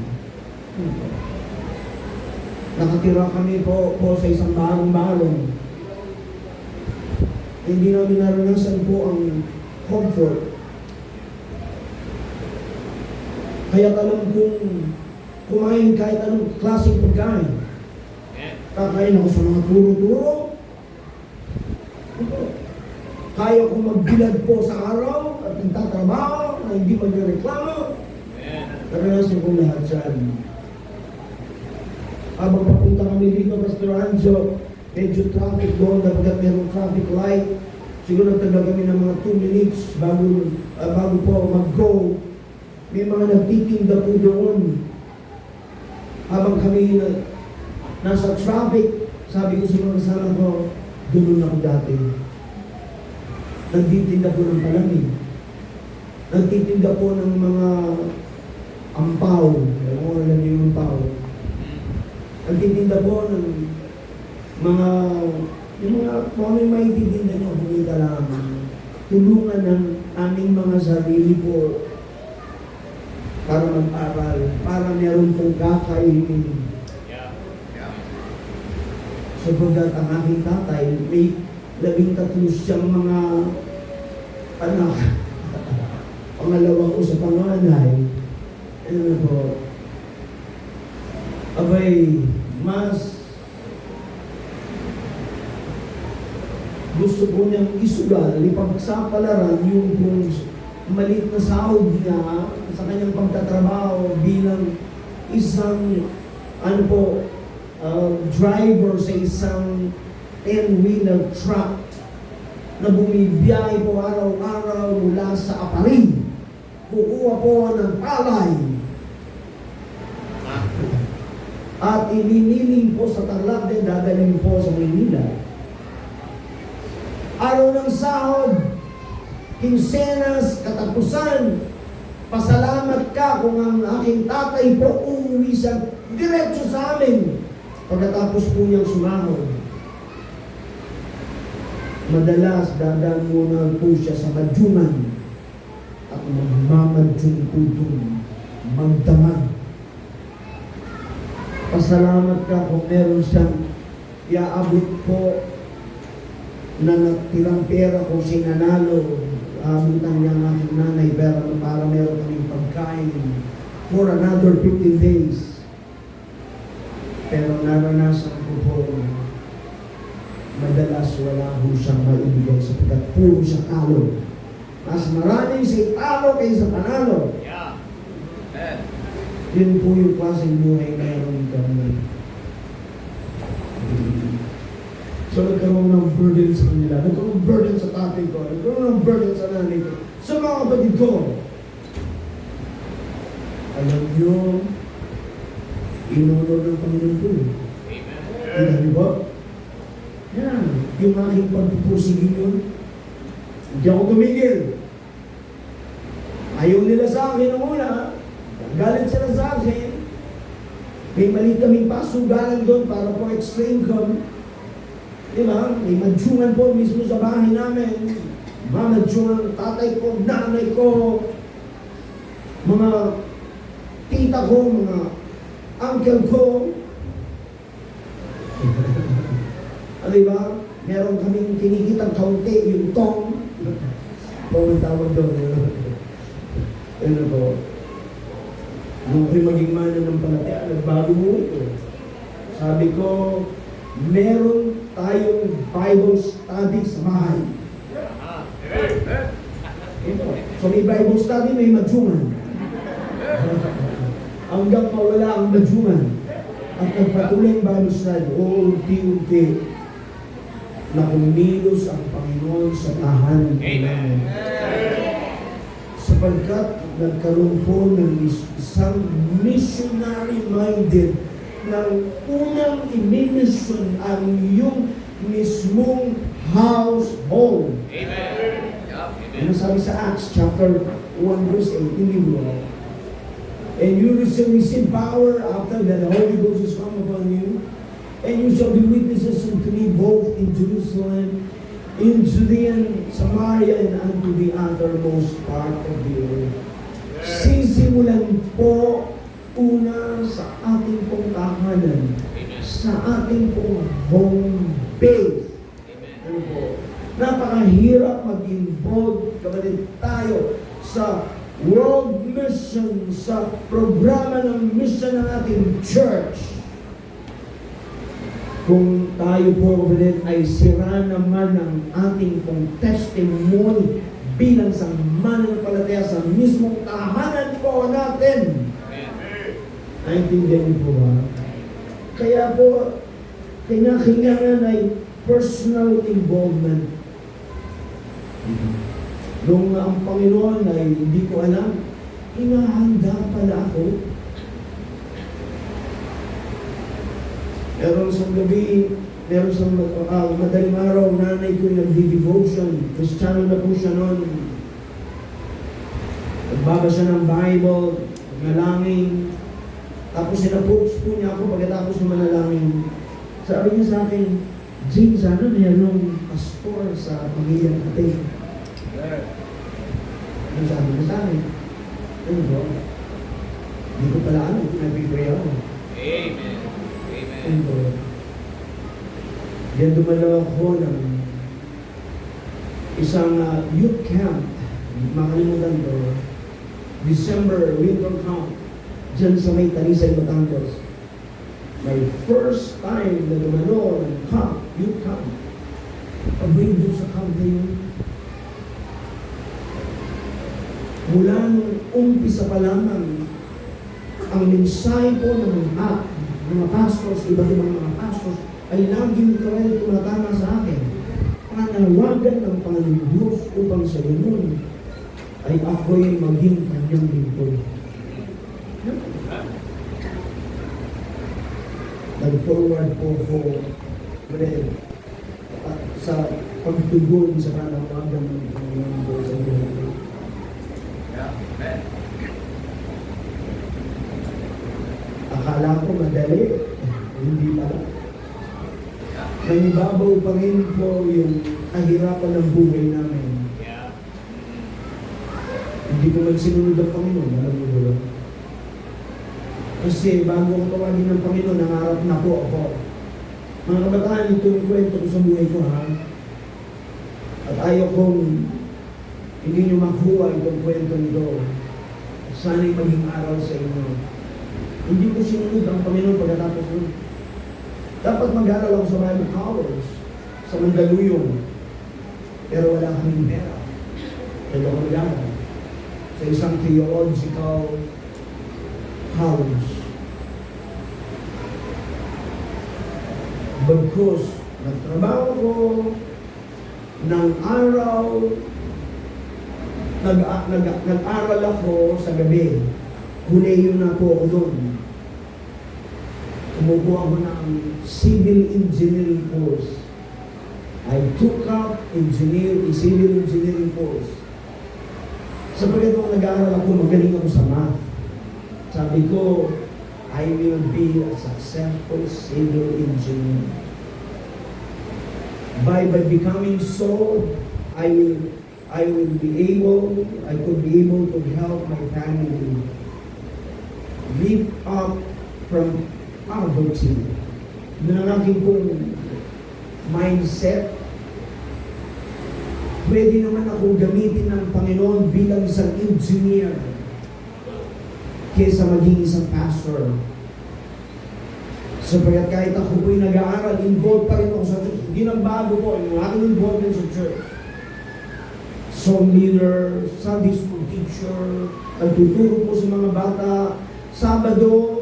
Nakatira kami po sa isang barong-barong. Hindi namin naranasan po ang comfort. Kaya alam kong kumain kahit anong klaseng pagkain. Kakain ako sa mga turo-turo. Kaya kong magbilad po sa araw at nagtatrabaho na hindi magreklamo. Naranasan kong lahat dyan. Habang papunta kami dito, Pastor Anjo, medyo traffic doon, dapat merong traffic light. Siguro nagtagal kami ng mga 2 minutes bago po mag-go. May mga nagtitinda po doon. Habang kami nasa traffic, sabi ko sa mga kasama ko, doon ako dati. Nagtitinda po ng palamig. Nagtitinda po ng mga ampaw. Alam niyo yung ampaw. Nagtitinda po ng mga kung ano yung maititinda niyo, humita lang. Tulungan ng aming mga sarili po para mag-aral, para meron pong kakainin. Sabagat ang aking tatay, may 13 siyang mga anak. Pangalawa ko sa panganay. Ano po? Abay, mas gusto ko niyang isugal, ipagsapalaran yung kung maliit na sahod niya sa kanyang pagtatrabaho bilang isang driver sa isang 10-wheeler truck na bumibiyahe po araw-araw mula sa Aparin. Kukuha po ng palay at ininiling po sa Tarlac din, dadalhin po sa Maynila. Araw ng sahod, kinsenas, katapusan, pasalamat ka kung ang aking tatay po uuwi sa diretso sa amin pagkatapos po niyang sumahod. Madalas dadaan muna po siya sa madyungan at magmamadyung po doon, magdamag. Pasalamat ka kung meron siyang iaabot po na natirang pera kung sinanalo. Abutan niya ang aking nanay pera para meron kaming pagkain for another 15 days. Pero naranasan ko po, madalas wala po siyang maibigay sapagkat puro siya talo. Mas maraming siya talo kaysa panalo. Yeah. Yun po yung klaseng buhay na meron kami. So nagkaroon ng burden sa kanila, nagkaroon ng burden sa tatay ko, nagkaroon ng burden sa nanay ko, sa mga kapatid ko. Alam nyo, inunod ng Panginoon ko. Amen. Hindi ba? Yan. Yung aking pagpupusigin yun, Hindi ako tumigil. Ayaw nila sa akin nung una. Galit sila sa akin. May mali kaming pasugalan doon para po extra income. Diba? May madyungan po mismo sa bahay namin. Mamadyungan, tatay ko, nanay ko, mga tita ko, mga uncle ko. Diba? Meron kaming kinikitang kaunti, yung tong. Ang tawag doon. Ano po? Nung ako'y maging mananampalataya, nagbago buhay ko. Sabi ko, meron tayong Bible study sa bahay. Ito. So may Bible study, may madyungan. Hanggang mawala ang madyungan. At nagpatuloy ang Bible study, unti-unti na kumilos ang Panginoon sa tahanan. Amen. Sapagkat nagkaroon po ng isang missionary-minded ng unang i-mission ang iyong mismong household. Amen. Ano sabi sa Acts chapter 1 verse 8 in libro? And you shall receive power after that the Holy Ghost is come upon you, and you shall be witnesses unto me both in Jerusalem, in Judea and Samaria, and unto the uttermost part of the earth. Sisimulan po una sa ating pong tahanan, sa ating pong home base. Ano po? Napakahirap mag-involve, kapatid, tayo sa world mission, sa programa ng mission ng ating church. Kung tayo po, kapatid, ay sira naman ng ating pong testimony bilang sa mananampalataya sa mismong tahanan po natin. Naintindihan niyo po ba? Kaya po, kinakailangan ay personal involvement. Nung ang Panginoon ay hindi ko alam, hinahanda pala ako. Meron sa gabi, meron sa madaling araw, nanay ko nag-devotion. Kristiyano na po siya noon. Nagbabasa ng Bible, manalangin. Tapos sinapost po niya ako pagkatapos ng manalangin. Sabi niya sa akin, Jane, sana mayroong pastor sa pamilya natin. Ano sabi niya sa akin? Ano ba? Hindi ko pala ano, nag-pray ako. Amen. Ano ba? Yan dumalaw ako ng isang youth camp. Makalimutan ko. December winter camp. Diyan sa may Talisay, Batangas. My first time na dumalo ng camp, youth camp. Pag-bring doon sa camp na yun. Mula nung umpisa pa lamang, ang mensahe po ng mga pastors, iba't ibang mga pastors, ay laging tumatama sa akin. Panawagan ng Panginoon Diyos upang sa ganun ay ako'y maging kanyang lingkod. Nag-forward po ko sa pagtugon sa panawagan ng Panginoon Diyos sa buhay. Akala ko madali, hindi pala. Nanibabaw pa rin po yung kahirapan ng buhay namin. Hindi ko magsinunod ang Panginoon, alam mo ba? Kasi bago ako tawagin ng Panginoon, nangarap na po ako. Mga kabataan, ito yung kwento ko sa buhay ko, ha? At ayaw kong hindi nyo makuha itong kwento nito. Sana'y maging aral sa inyo. Hindi ko sinunod ang Panginoon pagkatapos nun. Dapat mag-aral ako sa Bible College, sa Mandaluyong. Pero wala kaming pera. Kaya ako mag-aral sa isang theological college. Bagkus, nagtrabaho ko ng araw, nag-aral ako sa gabi. Huleyo na po ako doon. Kumukuha ako ng civil engineering course. I took up civil engineering course. Sapagkat nung nag-aaral ako, magaling ako sa math. Sabi ko, I will be a successful civil engineer. By becoming so, I could be able to help my family lift up from poverty. Yun ang aking pong mindset. Pwede naman ako gamitin ng Panginoon bilang isang engineer kaysa maging isang pastor. Sapagkat kahit ako po'y nag-aaral, involved pa rin ako sa church. Hindi nang bago po yung aking involvement sa church. Song leader, Sunday school teacher, nagtuturo po sa mga bata. Sabado,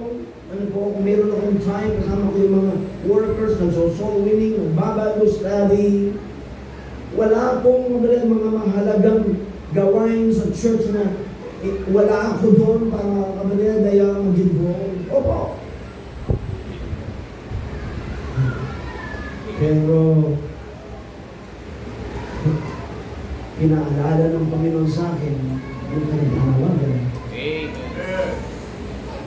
kung meron akong time, kasama ko yung mga workers, nagso-soul winning, nagbabago study. Wala pong mga mahalagang gawain sa church na wala ako doon para kamalaya daya mag-involve. Opo. Pero, pinaalala ng Panginoon sa akin, yung kanyang panawagan. Amen.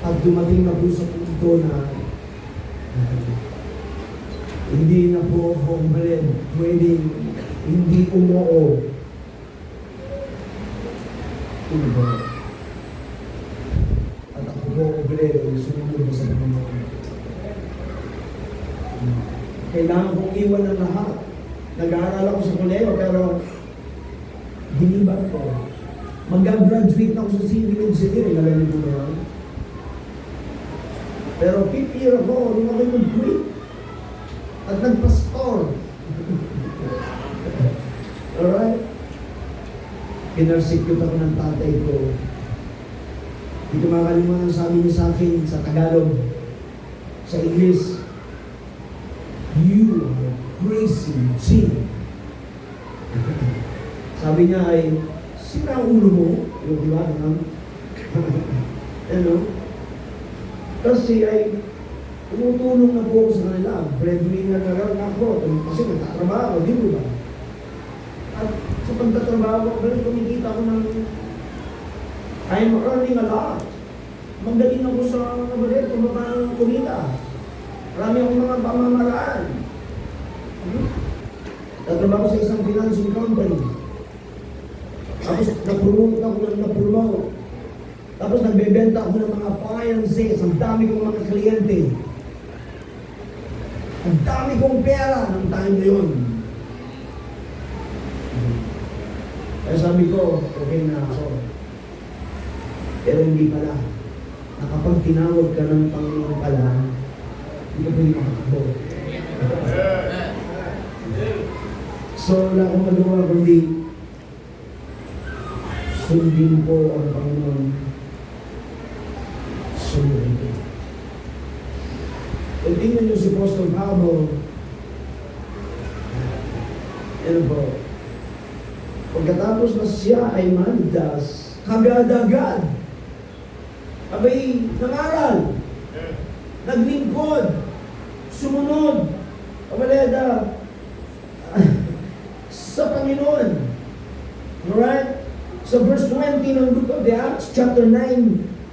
Pag dumating na po sa punto na hindi na po ako pwedeng hindi umoo. At ako po sumunod na sa Panginoon. Kailangan kong iwan ng lahat. Nag-aaral ako sa koleyo pero hinibat ko. Mag-graduate na ako sa civil engineering. Alam niyo po na. Pero 5th year ako, nung ako mag-quit. At nagpastor. Alright? Pinersecute ako ng tatay ko. Hindi ko makakalimutan ang sabi niya sa akin sa Tagalog. Sa English, you are crazy, Jim. Sabi niya ay, sira ang ulo mo. Yung diba? Ano? Kasi ay, tumutulong na po ako sa kanila. Breadwinner na lang ako. Kasi nagtatrabaho, di ba? At sa pagtatrabaho, kumikita ko ng I'm earning a lot. Magaling ako sa kabalit, kumabang kumita. Marami akong mga pamamaraan. Tatrabaho sa isang financing company. Tapos napromote ako ng napromote. Tapos nagbebenta ako ng mga appliances. Ang dami kong mga kliyente. Ang dami kong pera ng time na yun. Kaya sabi ko, okay na ako. Pero hindi pala. Na kapag tinawag ka ng Panginoon pala, hindi ka pwede makakabo. So, wala akong magawa kundi sundin po ang Panginoon. Sundin po. Kung tingnan niyo si Apostol Pablo, ano po, pagkatapos na siya ay mandas, agad-agad, abay, nangaral, naglingkod, sumunod, kamaleda, sa Panginoon. Alright? Sa verse 20 ng book of the Acts, chapter 9,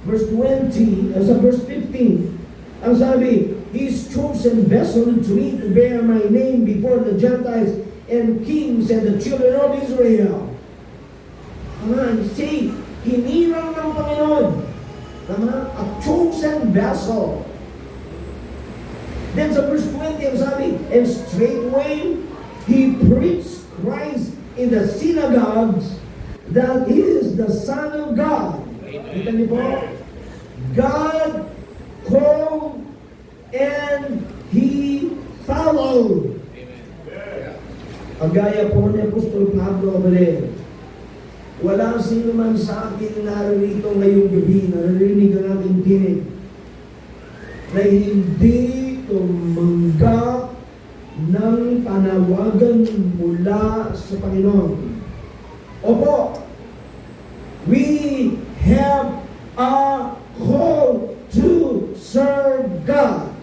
verse 20, sa verse 15, ang sabi, His chosen vessel to me to bear my name before the Gentiles and kings and the children of Israel. Amen. See, hinirang ng Panginoon. Amen. A chosen vessel. Then sa verse 20, ang sabi, and straightway, he preached Christ in the synagogues that he is the Son of God. Kita niyo po? God called and he followed. Pagaya po ni Apostol Pablo Abreu, wala sino man sa atin narito ngayong gabi, naririnig ang ating tinig, na hindi tumanggap ng panawagan mula sa Panginoon. Opo, we have a call to serve God.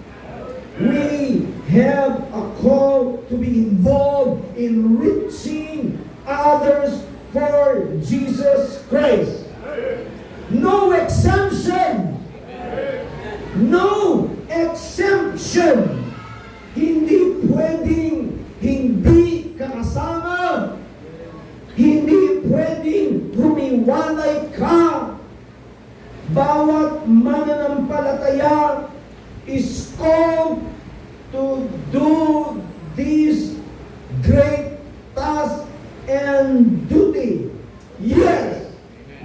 We have a call to be involved in reaching others for Jesus Christ. No exemption. No exemption. Hindi pwedeng hindi kakasama. Hindi pwedeng humiwalay ka. Bawat mananampalataya is called to do this great task and duty. Yes,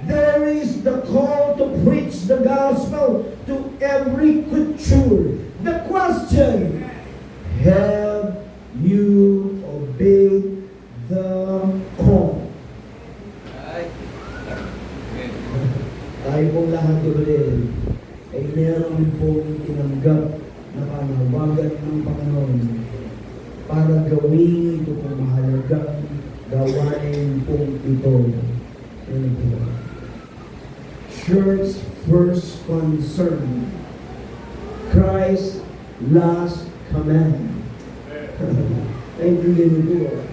there is the call to preach the gospel to every creature. The question, have you obeyed the call? Tayo pong lahat ulit ay meron pong tinanggap na panawagan ng Panginoon para gawin ito pong mahalagang gawain pong ito. Ano po? Church first concern. Christ's last command. Naintindihan niyo po.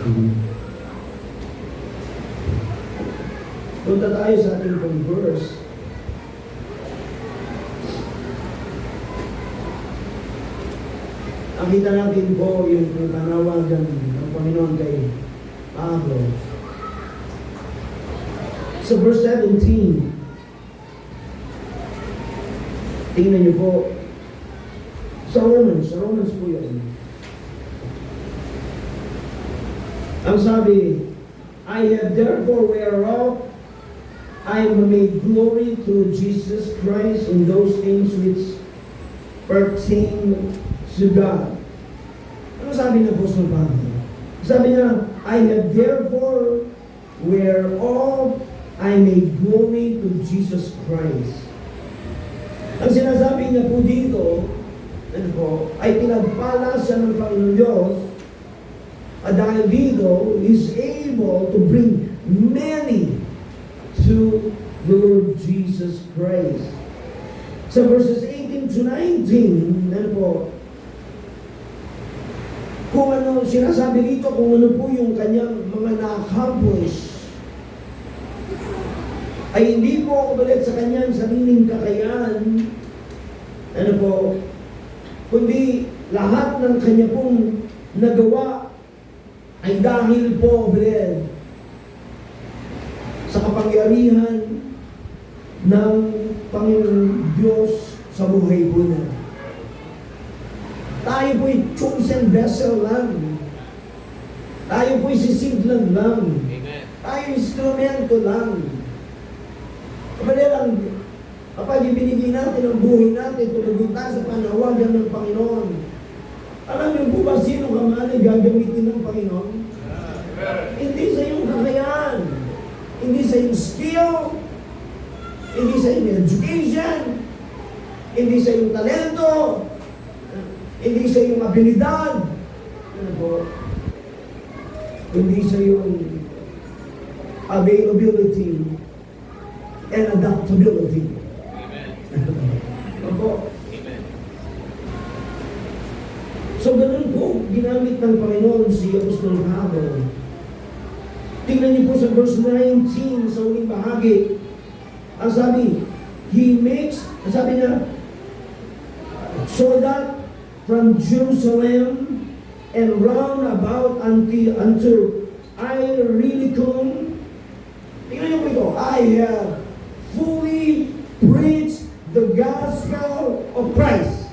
Amen. Punta tayo sa ating pong verse. Nakita natin po yung panawagan ng Panginoon kay Pablo. Sa verse 17, tingnan niyo po, sa Romans po yun. Ang sabi, I have therefore whereof I am made glory through Jesus Christ in those things which pertain to God. Ano sabi ng Apostol Pablo? Sabi niya, I have therefore whereof I made glory to Jesus Christ. Ang sinasabi niya po dito, ano po, ay pinagpala siya ng Panginoon Diyos at dahil dito is able to bring many to the Lord Jesus Christ. Sa verses 18 to 19, ano po, kung ano sinasabi dito, kung ano po yung kanyang mga na-accomplish, ay hindi po umalit sa kanyang sariling kakayahan, ano po, kundi lahat ng kanya pong nagawa ay dahil po, umalit sa kapangyarihan ng Panginoon Diyos sa buhay po na. Tayo po'y chosen vessel lang. Tayo po'y sisiglan lang. Amen. Tayo instrumento lang. Kapag lang, kapag ibinigay natin ang buhay natin, tumugon tayo sa panawagan ng Panginoon. Alam niyo po ba sino ka man ay gagamitin ng Panginoon? Hindi sa iyong kakayahan. Hindi sa iyong skill, hindi sa iyong education, hindi sa iyong talento, hindi sa iyong abilidad, ano po, hindi sa iyong availability and adaptability. Amen. Ano po? Amen. So ganun po, ginamit ng Panginoon si Apostol Pablo. Tingnan niyo po sa verse 19 sa uling bahagi. Ang sabi, He makes, ang sabi niya, so that from Jerusalem and round about unto Illyricum, tingnan niyo po ito, I have fully preached the gospel of Christ.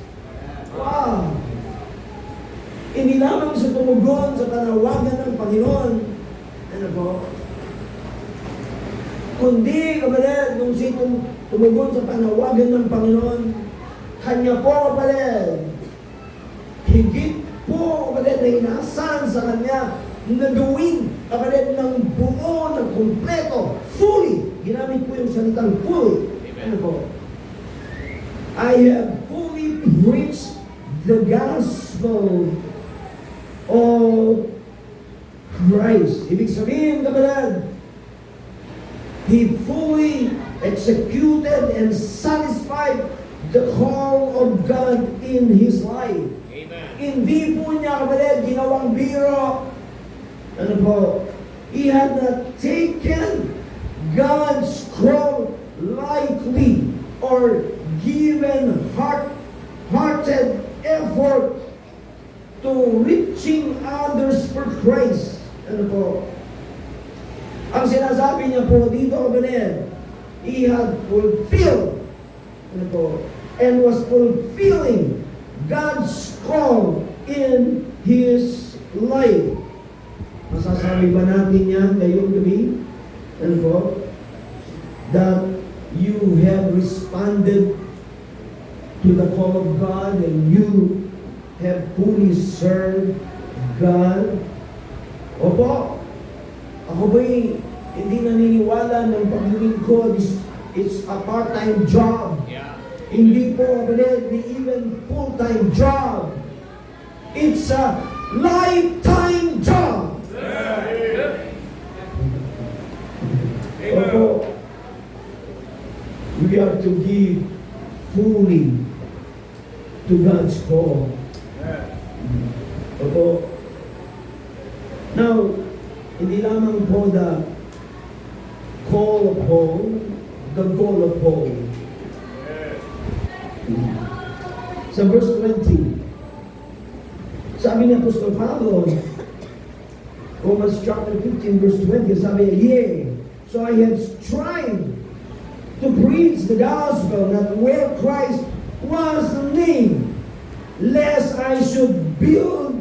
Wow! Hindi lamang sa tumugon sa panawagan ng Panginoon, ano po? Kundi, kapatid, nung si tumugon sa panawagan ng Panginoon, kanya po, kapatid, higit po, kapatid, na inaasahan sa kanya na gawin, kapatid, ng buo, ng kompleto, fully. Ginamit po yung salitang fully. Ano po? I have fully preached the gospel of Christ. Ibig sabihin, kapatid, He fully executed and satisfied the call of God in his life. Amen. Hindi po niya kapatid ginawang biro. Ano po? He had not taken God's call lightly or given hearted effort to reaching others for Christ. Ano po? Ang sinasabi niya po dito kapatid, he had fulfilled, ano po, and was fulfilling God's call in his life. Masasabi ba natin yan ngayong gabi? Ano po? That you have responded to the call of God and you have fully served God. Opo, ako ba'y hindi naniniwala ng paglilingkod it's a part-time job. Yeah. Hindi po, kapatid, di even full-time job. It's a lifetime job. Opo, we are to give fully to God's call. Opo. Now, hindi lamang po the call of Paul, the goal of Paul. Sa verse 20, sabi ni Apostol Pablo, Romans chapter 15, verse 20, sabi niya, yea, so I have strived to preach the gospel that where Christ was named, lest I should build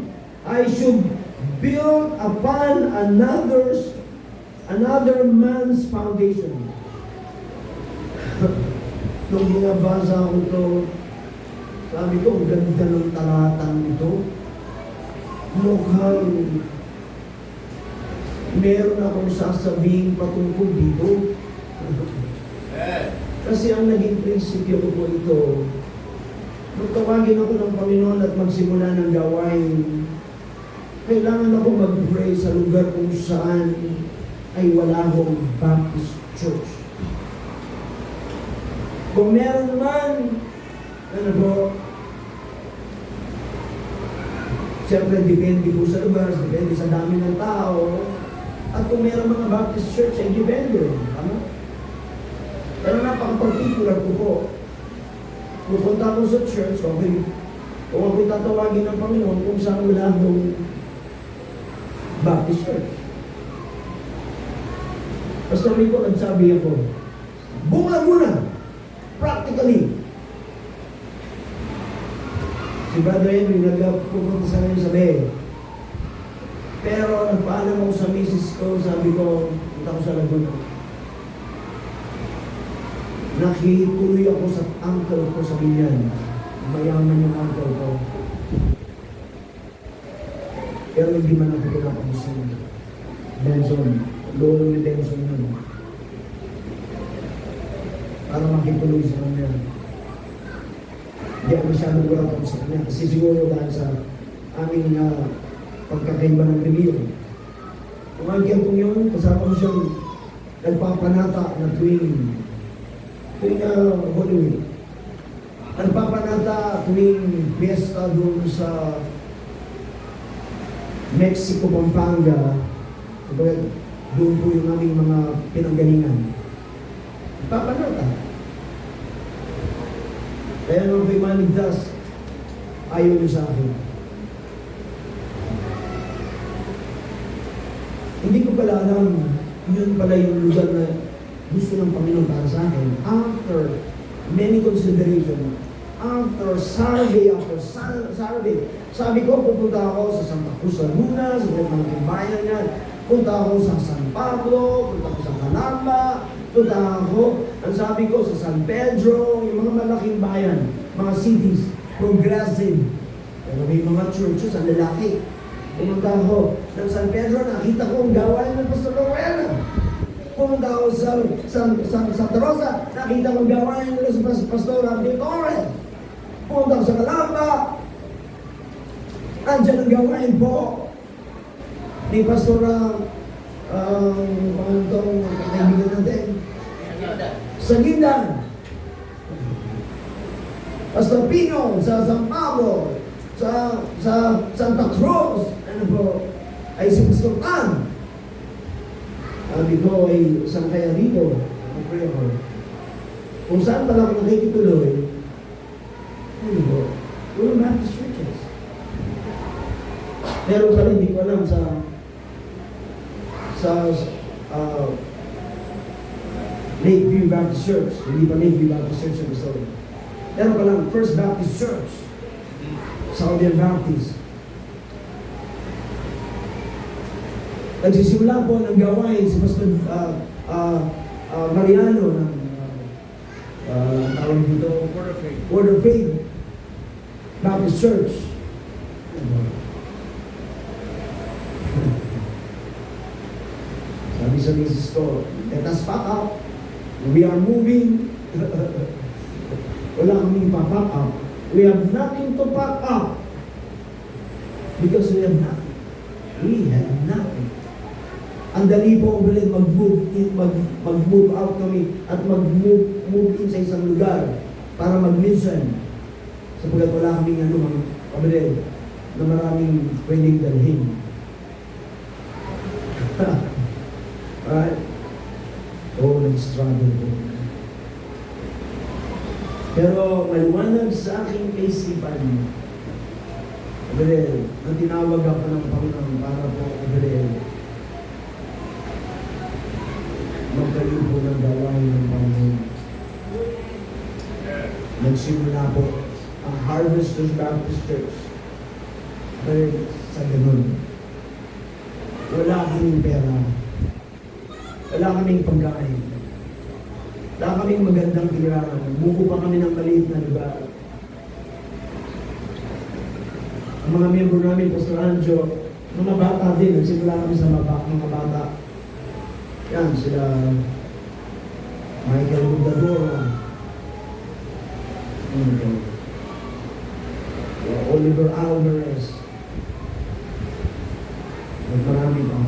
upon another man's foundation. Nung binabasa ko ito, sabi ko, ang ganda ng talatang ito. Mukhang meron akong sasabihin patungkol dito. Kasi ang naging prinsipyo ko po ito, magtawagin ako ng Panginoon at magsimula ng gawain, kailangan ako mag-pray sa lugar kung saan ay wala akong Baptist Church. Kung meron man, ano po, siyempre depende po sa lugar, depende sa dami ng tao, at kung meron mga Baptist Church ay depende. Tama? Pero napaka-particular ko po. Pupunta ako sa church, okay. Kung ako'y tatawagin ng Panginoon kung saan wala akong Baptist Church. Pastor Rico, nagsabi ako, buong Laguna, practically. Si Brother Henry, nagpupunta sa ngayon sabi, pero nagpaalam ako sa misis ko, sabi ko, punta ko sa Laguna. Nakituloy ako sa uncle ko sa Binyan. Mayaman yung uncle ko. Pero hindi man ako pinapamusin. Benson. Lolo ni Benson yun. Para makituloy sa kanya. Hindi ako masyadong welcome sa kanya. Kasi siguro dahil sa aming pagkakaiba ng reliyon. Kung ang kong yun, kasama ko siyang nagpapanata na tuwing Holy Week. Nagpapanata tuwing fiesta doon sa Mexico, Pampanga. Doon po yung aming mga pinanggalingan. Nagpapanata. Kaya nung kay Maligdas, ayaw niyo sa akin. Hindi ko pala alam, yun pala yung lugar na gusto ng Panginoon para sa akin. After many consideration, after survey, sabi ko, pupunta ako sa Santa Cruz, Laguna, sa mga timbayan niya, punta ako sa San Pablo, punta ako sa Calamba, punta ako, ang sabi ko, sa San Pedro, yung mga malaking bayan, mga cities, progressive. Pero may mga churches, ang lalaki. Pumunta ako ng San Pedro, nakita ko ang gawain ng Pastor Rowena. Pumunta ako sa Santa Rosa, nakita ko ang gawain ng Pastor Abdi Torres. Pumunta ako sa Calamba, andyan ang gawain po ni Pastor itong kaibigan natin sa Gindan. Pastor Pino, sa San Pablo, sa Santa Cruz, ano po, ay si Pastor Tan. Sabi ko ay saan kaya dito? Mag-pray ako. Kung saan pala ako nakikituloy, ano po, walang Baptist churches. Pero pa rin, hindi ko alam sa Lakeview Baptist Church. Hindi pa Lakeview Baptist Church ang gusto. Pero pa lang, First Baptist Church. Southern Baptist. Nagsisimula po ng gawain si Pastor Mariano ng tawag dito, Word of Faith Baptist Church. Sabi sa misis ko, let us pack up. We are moving. Wala kaming pa-pack up. We have nothing to pack up. Because we have nothing. We have nothing. Ang dali po ulit mag-move out kami at mag-move in sa isang lugar para mag-mission. Sapagkat wala kaming mga kabalid na maraming pwedeng dalhin. Alright? Nag-struggle po. Pero maliwanag sa aking kaisipan, kabalid, nang tinawag ako ng Panginoon para po, kabalid, magkaroon po ng gawain ng Panginoon. Nagsimula po ang Harvesters Baptist Church. Dahil sa ganun, wala kaming pera, wala kaming pagkain, wala kaming magandang tirahan, buko pa kami ng maliit na lugar. Ang mga miyembro namin, Pastor Anjo, mga bata din, nagsimula kami sa mga bata. Yan, sila Michael Bundadora, Oliver Alvarez, at marami pa.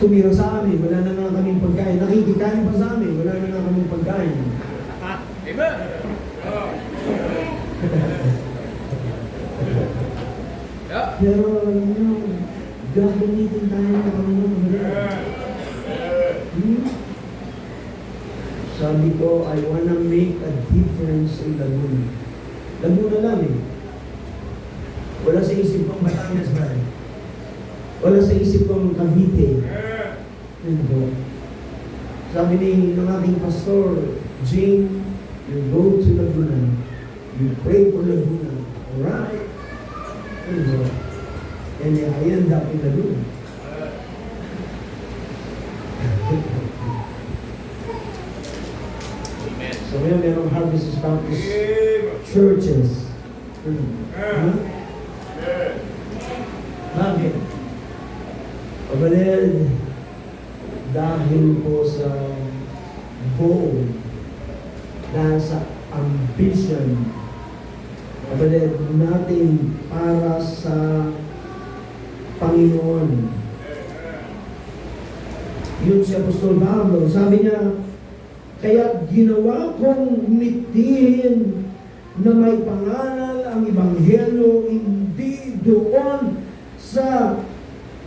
Tumira sa amin, wala na nga kaming pagkain. Nakikikain pa sa amin, wala na nga kaming pagkain. Amen! Pero, gagamitin tayo ng Panginoon. Sabi ko, I wanna make a difference in Laguna. Laguna lang eh. Wala sa isip kong Batangas ba? Wala sa isip kong Cavite. Sabi ng ating pastor, Jane, you go to Laguna. You pray for Laguna. Alright? And I end up in Laguna. So ngayon merong Harvest Baptist churches. Bakit? Kabalid, dahil po sa goal, dahil sa ambition, kabalid natin para sa Panginoon. Yun si Apostol Pablo, sabi niya, kaya ginawa kong mitihin na may pangalan ang Ebanghelyo hindi doon sa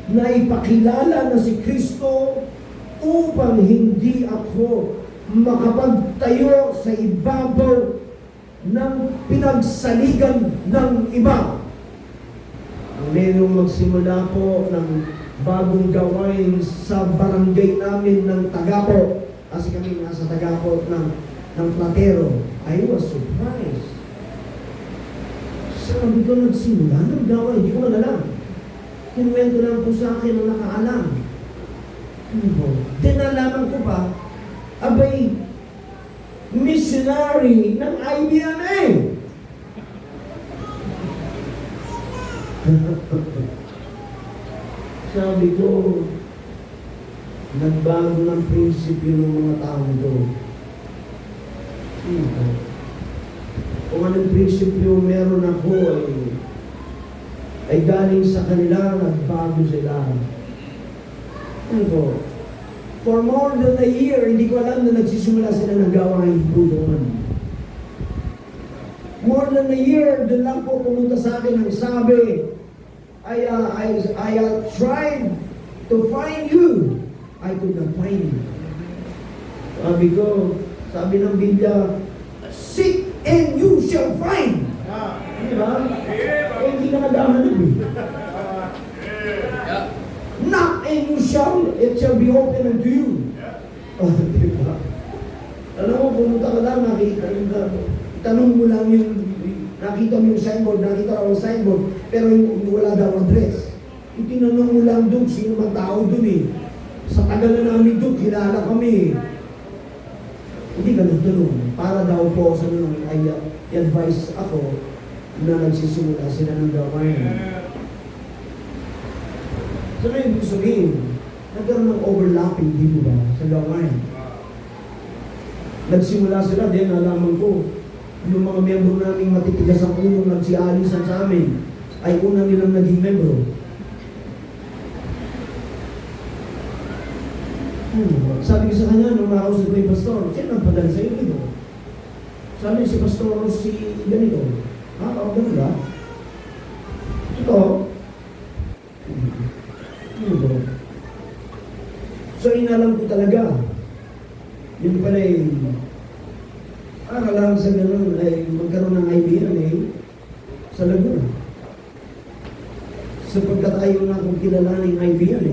naipakilala na si Kristo upang hindi ako makapagtayo sa ibabaw ng pinagsaligan ng iba. Ang merong magsimula po ng bagong gawain sa barangay namin ng Tagapo. Kasi kami nasa Tagapo ng Platero. I was surprised. Sabi ko, nagsimula ng gawain. Hindi ko man alam. Kinuwento lang po sa akin ang nakaalam. Then nalaman ko pa, abay, missionary ng IBMA. Sabi ko, nagbago ng prinsipyo ng mga tao doon. Kung anong prinsipyo meron ako ay galing sa kanila, nagbago sila. Ano po? For more than a year, hindi ko alam na nagsisimula sila ng gawain po doon. More than a year, doon lang po pumunta sa akin ang sabi, I tried to find you. I could not find you. Sabi ko, sabi ng Biblia, seek and you shall find. Di ba? Eh, hindi ka naghahanap eh. Yeah. Knock and it shall be open unto you. Oh, di ba? Alam mo, pumunta ka lang, tanong mo lang yung, nakita mo yung signboard, nakita ko yung signboard, pero wala daw address. Itinanong mo lang doon, sino man tao doon eh. Sa tagal na namin doon, kilala kami. Hindi ka nagtanong. Para daw po sa nung i-advise ako na nagsisimula sila ng gawain. So na ibig sabihin, nagkaroon ng overlapping dito ba sa gawain. Nagsimula sila, din nalaman ko, yung mga membro naming matitigas ang unong nagsialisan sa amin, ay una nilang naging membro. Sabi ko sa kanya, nung nakausap ko yung pastor, sino nagpadala sa'yo dito? Sabi si pastor, si ganito. Ganun ba? Ito. So, inalam ko talaga. Yun pala lang sa ganun ay magkaroon ng IBM sa Laguna. Sapagkat ayaw na akong kilalanin IBM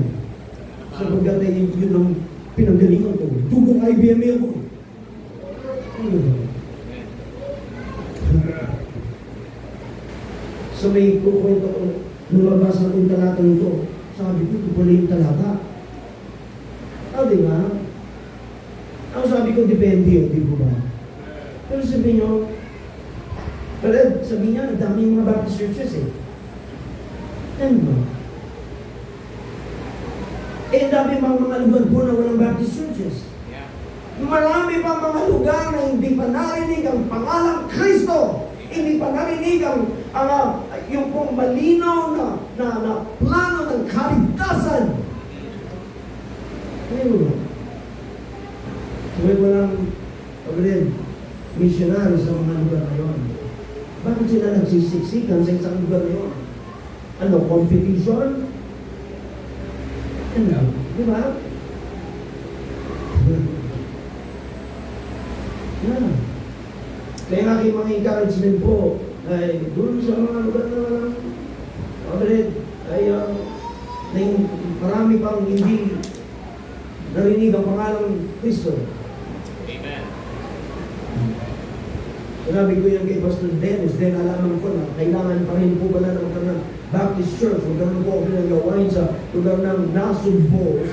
Sapagkat yun ang pinanggalingan ko. Dugong IBM ako. So may kukwento ko, lumabas na yung talata nito. Sabi ko, ito pala yung talata. Di ba? Ang sabi ko, depende, di ba? Pero sabi nyo, sabi niya, nagdami yung mga Baptist churches Ano ba? Dami pang mga lugar po na walang Baptist churches. Yeah. Marami pang mga lugar na hindi pa narinig ang pangalang Kristo. Hindi pa narinig yung pong malinaw na plano ng kaligtasan. Ngayon, walang missionary sa mga lugar na yun. Bakit sila nagsisiksikan sa isang lugar na yun? Competition? Di ba? Kaya nga kayo mga encouragement po, ay doon sa mga lugar na marami pang hindi narinig ang pangalang Kristo. Amen. Sinabi ko yan kay Pastor Dennis, then alaman ko na kailangan pa rin po pala ng Baptist Church, magkaroon po ako pinagawain sa lugar ng Nasugbo.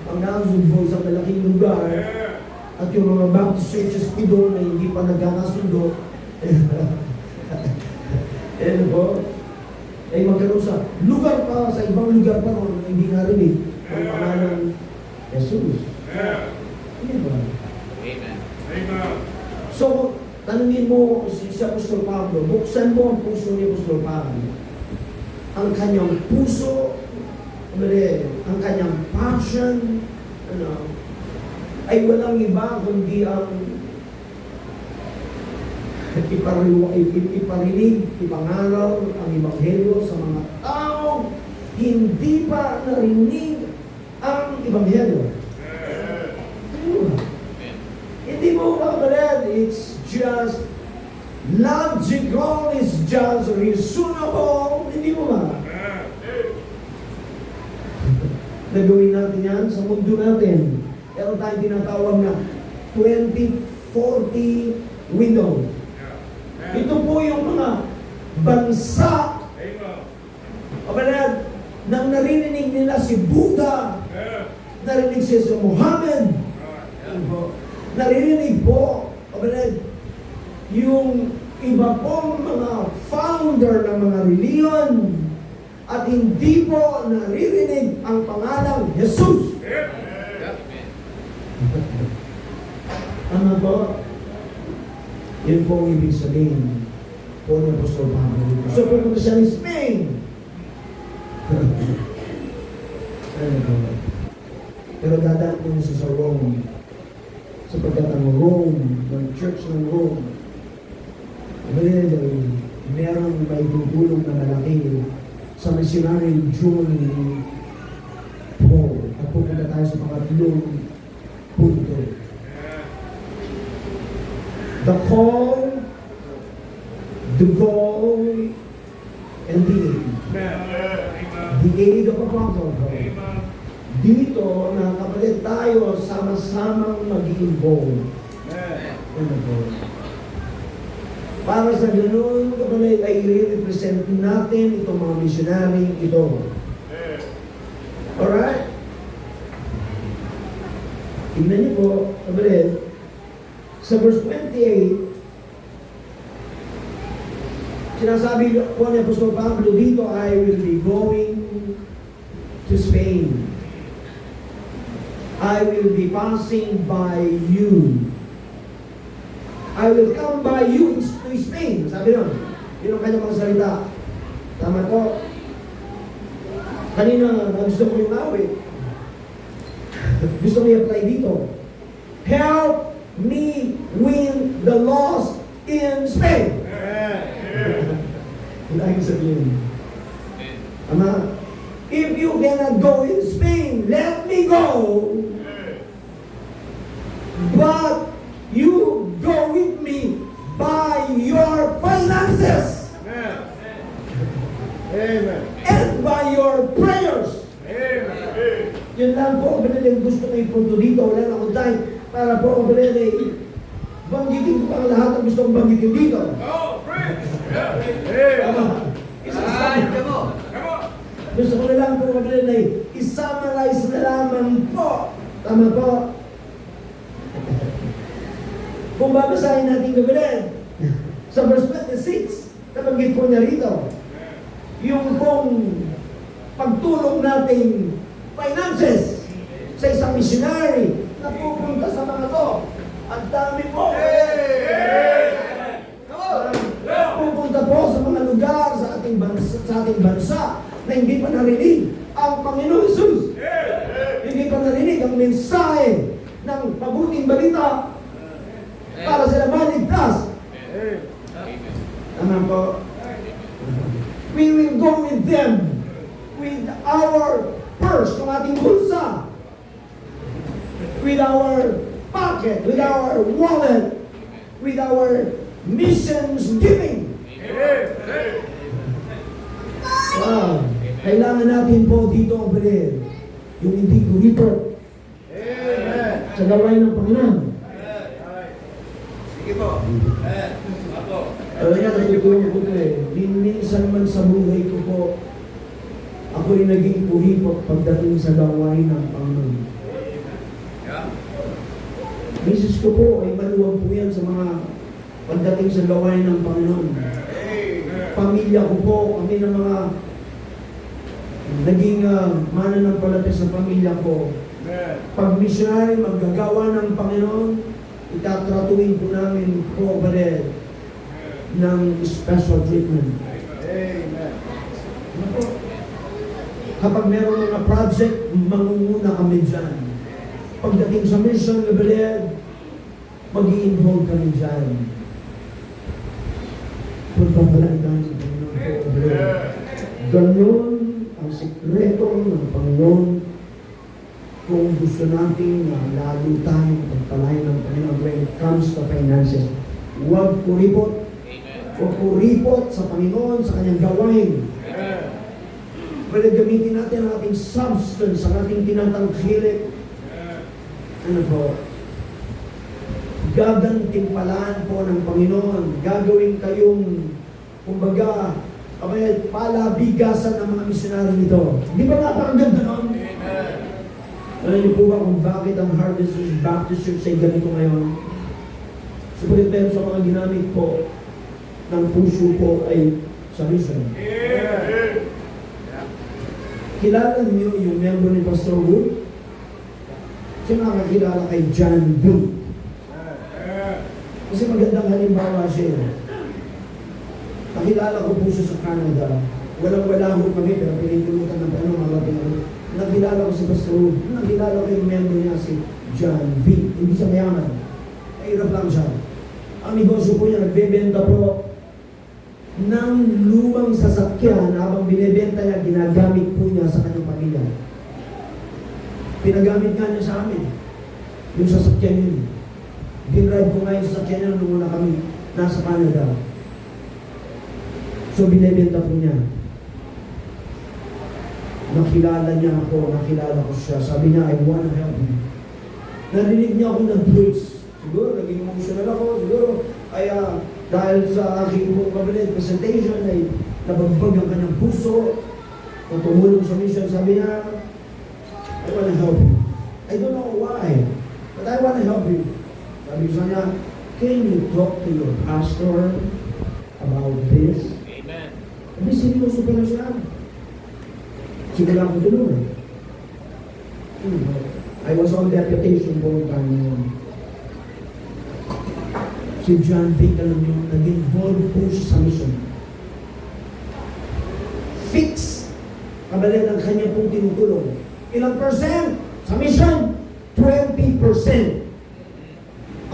Ang Nasugbo sa malaking lugar, at yung mga Baptist churches po doon na hindi pa nagkakasundo, magkaroon sa lugar pa, sa ibang lugar pa kung hindi narinig ang pangalan Jesus. Hindi ba? Amen. So, tanungin mo si Apostol Pablo, buksan mo ang puso ni Apostol Pablo. Ang kanyang puso, ang kanyang passion, ay walang iba kundi ang iparinig, ipangaral ang Ebanghelyo sa mga tao hindi pa narinig ang Ebanghelyo. Hindi mo makabalad, it's just logical, it's just reasonable. Hindi mo ba? Nagawin natin yan sa mundo natin. Meron tayong tinatawag na 2040 window. Ito po yung mga bansa nang narinig nila si Buddha, narinig siya si Muhammad, narinig po yung iba pong mga founder ng mga reliyon at hindi po naririnig ang pangalang Jesus. Ano po? Yun po ang ibig sabihin po ng Apostol Pablo. So, pumunta siya ng Spain. Ano po? Pero dadaan din siya sa Rome. Sapagkat ang Rome, ng Church ng Rome, merong may gugulong na malaki sa missionary journey ni Paul. At pupunta tayo sa pangatlong punto. The call, the goal, and the aid. The aid of apostle. Dito, na kapatid tayo, sama-samang mag-involve. Ano po? Para sa ganun, kapatid, ay i-represent natin itong mga missionary ito. Alright? Tignan niyo po, kapatid, sa verse 28, sinasabi po ni Apostol Pablo dito, I will be going to Spain. I will be passing by you. I will come by you to Spain. Sabi nun, yun ang kanyang mga salita. Tama po. Kanina, gusto ko yung awit. Gusto ko i-apply dito. Help me win the lost in Spain. Hindi ko sabihin. Ama, if you cannot go in Spain, let me go. But you go with me by your finances. Amen. And by your prayers. Amen. Yun lang po, kapatid, yung gusto ko ipunto dito. Wala na akong time para po, kapatid, banggitin ko pa lahat ang gusto kong banggitin dito. Oh, praise. Tama. Gusto ko na lang po, kapatid, na i-summarize na lamang po. Tama po. Kung babasahin natin kapatid, sa verse 26, nabanggit po niya rito, yung pong pagtulong nating finances sa isang missionary na pupunta sa mga to. Ang dami po. Pupunta po sa mga lugar sa ating bansa na hindi pa narinig ang Panginoon Jesus. Hindi pa narinig ang mensahe ng mabuting balita para sila maligtas. Tama po. We will go with them with our purse, ng ating bulsa, with our pocket, with our wallet, with our missions giving. Wow. Kailangan natin po dito ang bilhin, yung hindi kuripot sa gawain ng Panginoon. Sige po. Alam niya, natutulong ko ito minsan man sa buhay ko po, ako'y naging kuripot pagdating sa gawain ng Panginoon. Misis ko po ay maluwag po yan sa mga pagdating sa gawain ng Panginoon. Pamilya ko po, kami ng mga naging mananampalataya sa pamilya ko. Pag missionary, maggagawa ng Panginoon, itatratuin po namin po ba ng special treatment. Amen. Kapag meron mga project, mangunguna kami dyan. Pagdating sa mission, mag-i-involve kami dyan. Pagpapalagdan ng Panginoon po. Ganun ang sikreto ng Panginoon kung gusto natin na lalo tayong pagpalain ng Panginoon when it comes to finances. Huwag kuripot. Huwag kuripot sa Panginoon, sa kanyang gawain. Pwede gamitin natin ang ating substance, ang ating tinatangkilik. Ano po? Gagantimpalaan po ng Panginoon. Gagawin kayong, kumbaga, palabigasan ng mga misyonary nito. Di ba napakaganda nun? Alam niyo po ba kung bakit ang Harvesters Baptist Church ay ganito ngayon? Subalit meron sa mga ginamit po ng puso po ay sa mission. Kilala niyo yung member ni Pastor Wood? Sino nakakilala kay John Wood? Kasi magandang halimbawa siya. Nakilala ko po siya sa Canada. Walang-wala ho kami, pero pinipulutan ng mga nakilala ko si Pastor Wood, nakilala ko yung member niya si John V. Hindi siya mayaman. Mahirap lang siya. Ang negosyo po niya, nagbebenta po ng lumang sasakyan habang binibenta niya, ginagamit po niya sa kanyang pamilya. Pinagamit nga niya sa amin. Yung sasakyan yun. Dinrive ko nga yung sasakyan niya nung una kami nasa Canada. So binibenta po niya. Nakilala niya ako, nakilala ko siya. Sabi niya, I wanna help you. Narinig niya ako nag-preach. Siguro, naging emotional ako. Siguro, kaya dahil sa aking presentation ay nabagbag ang kanyang puso. Kung tumulong sa mission, sabi niya, I wanna help you. I don't know why, but I wanna help you. Sabi ko sa niya, can you talk to your pastor about this? Amen. Hindi, seryoso pala siya. Siguro ako tulungan. I was on deputation for a time na yun. Si John Vic, alam niyo, nag-involve po siya sa mission. Fix! Kabalit ang kanya pong tinutulong. Ilang percent? Sa mission, 20%.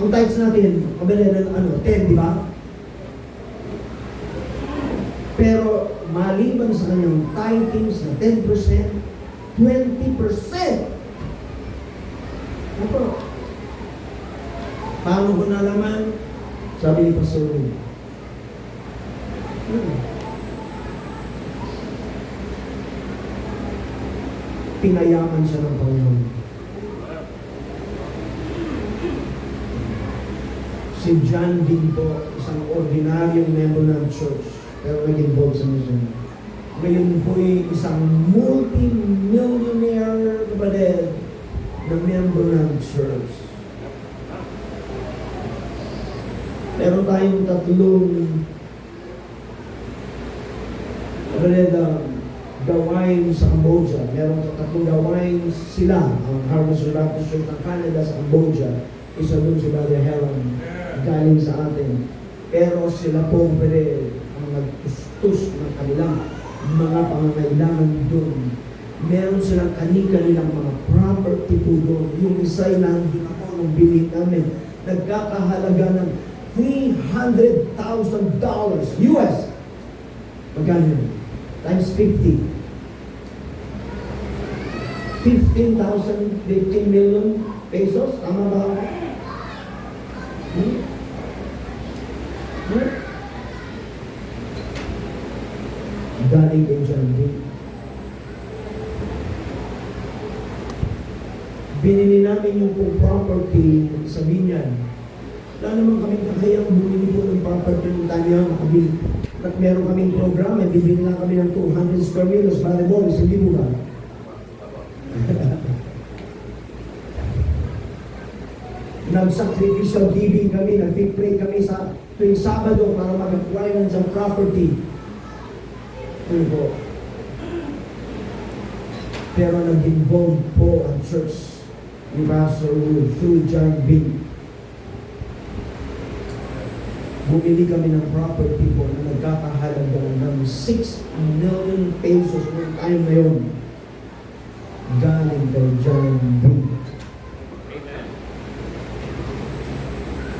Ang tithes natin, kabalit ng 10, di ba? Pero maliban sa kanyang tithings na 10%, 20%. Ako. Paano ko nalaman? Sabi ni Pastor Wood. Pinayaman siya ng Panginoon. Si John Ginto, isang ordinaryong member ng church, pero nag-involve sa mission. Ngayon po'y isang multi-millionaire kapatid na member ng church. Meron tayong tatlong kapatid gawain sa Cambodia. Meron tatlong gawain sila, ang Harvest Baptist Church ng Canada sa Cambodia. Isa doon si Brother Helen, galing sa atin. Pero sila po pwede ang nagtustos ng kanilang mga pangangailangan doon. Meron silang kanilang mga property po doon. Yung isa'y nandun ako nung bilhin namin. Nagkakahalaga ng $300,000 US. Magkano yun? Times 50. 15 million pesos? Tama ba ako? Galing kay John V. Binili namin yung pong property sa Binyan. Wala naman kami kakayang bumili po ng property ng Tanya. At meron kaming program, bibili lang kami ng 200 square meters para Boris, hindi mo ba? Nag-sacrificial giving kami, nag-pray kami sa tuwing Sabado para mag-acquire ng property. Pero nag-involve po ang church ni Pastor Wood through John V. Bumili kami ng property po na nagkakahalaga ng 6 million pesos noong time na yun. Galing kay John V.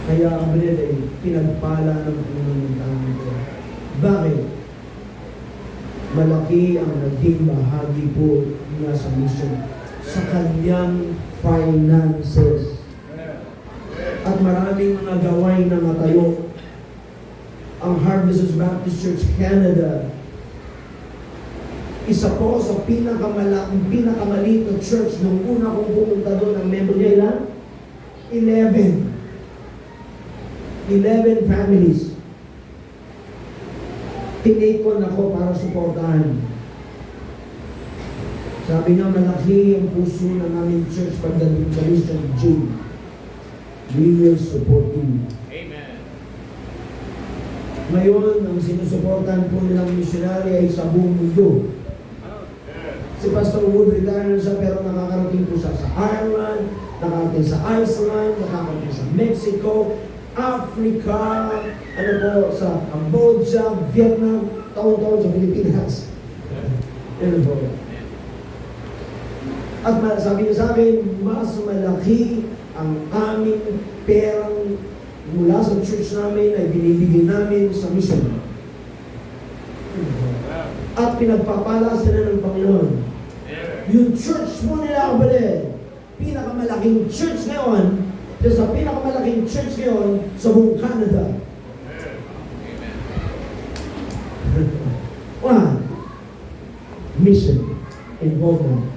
Kaya ang ganito ay pinagpala ng Panginoon ko. Bakit? Malaki ang naging bahagi po niya sa mission sa kanyang finances. At maraming mga gawain na natayo. Ang Harvest Baptist Church Canada, isa po sa pinakamaliit na church nung una kong pumunta doon, ang member niya ilan? 11 families. Tinake-on ako para suportahan. Sabi nga, malaki ang puso ng aming church pagdating sa mission June. We will support you. Amen. Ngayon, ang sinusuportahan po nilang missionary ay sa buong mundo. Si Pastor Wood, retire na siya, pero nakakarating po siya sa Ireland, nakakarating sa Iceland, nakakarating sa Mexico, Africa, sa Cambodia, Vietnam, taon-taon sa Pilipinas. Ano po? At sabi niya sa akin, mas malaki ang aming perang mula sa church namin ay binibigay namin sa mission. At pinagpapala sila ng Panginoon. Yung church mo nila, kapatid, pinakamalaking church ngayon, sa pinakamalaking church ngayon sa buong Canada. One, mission involvement.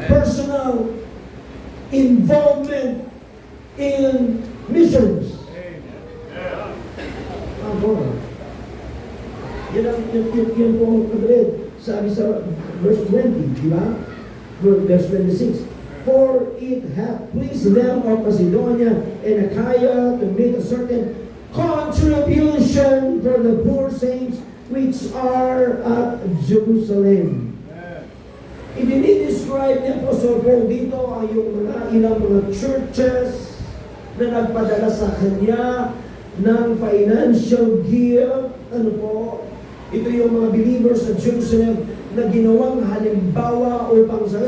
Personal involvement in missions. Yan po ang kapatid. Sabi sa verse 20, di ba? Verse 26. For it hath pleased them of Macedonia and Achaia to make a certain contribution for the poor saints which are at Jerusalem. Ibinidescribe niya po sa Paul dito ang yung ilang mga churches na nagpadala sa kanya ng financial gift. Ano po? Ito yung mga believers sa Jerusalem na ginawang halimbawa upang sa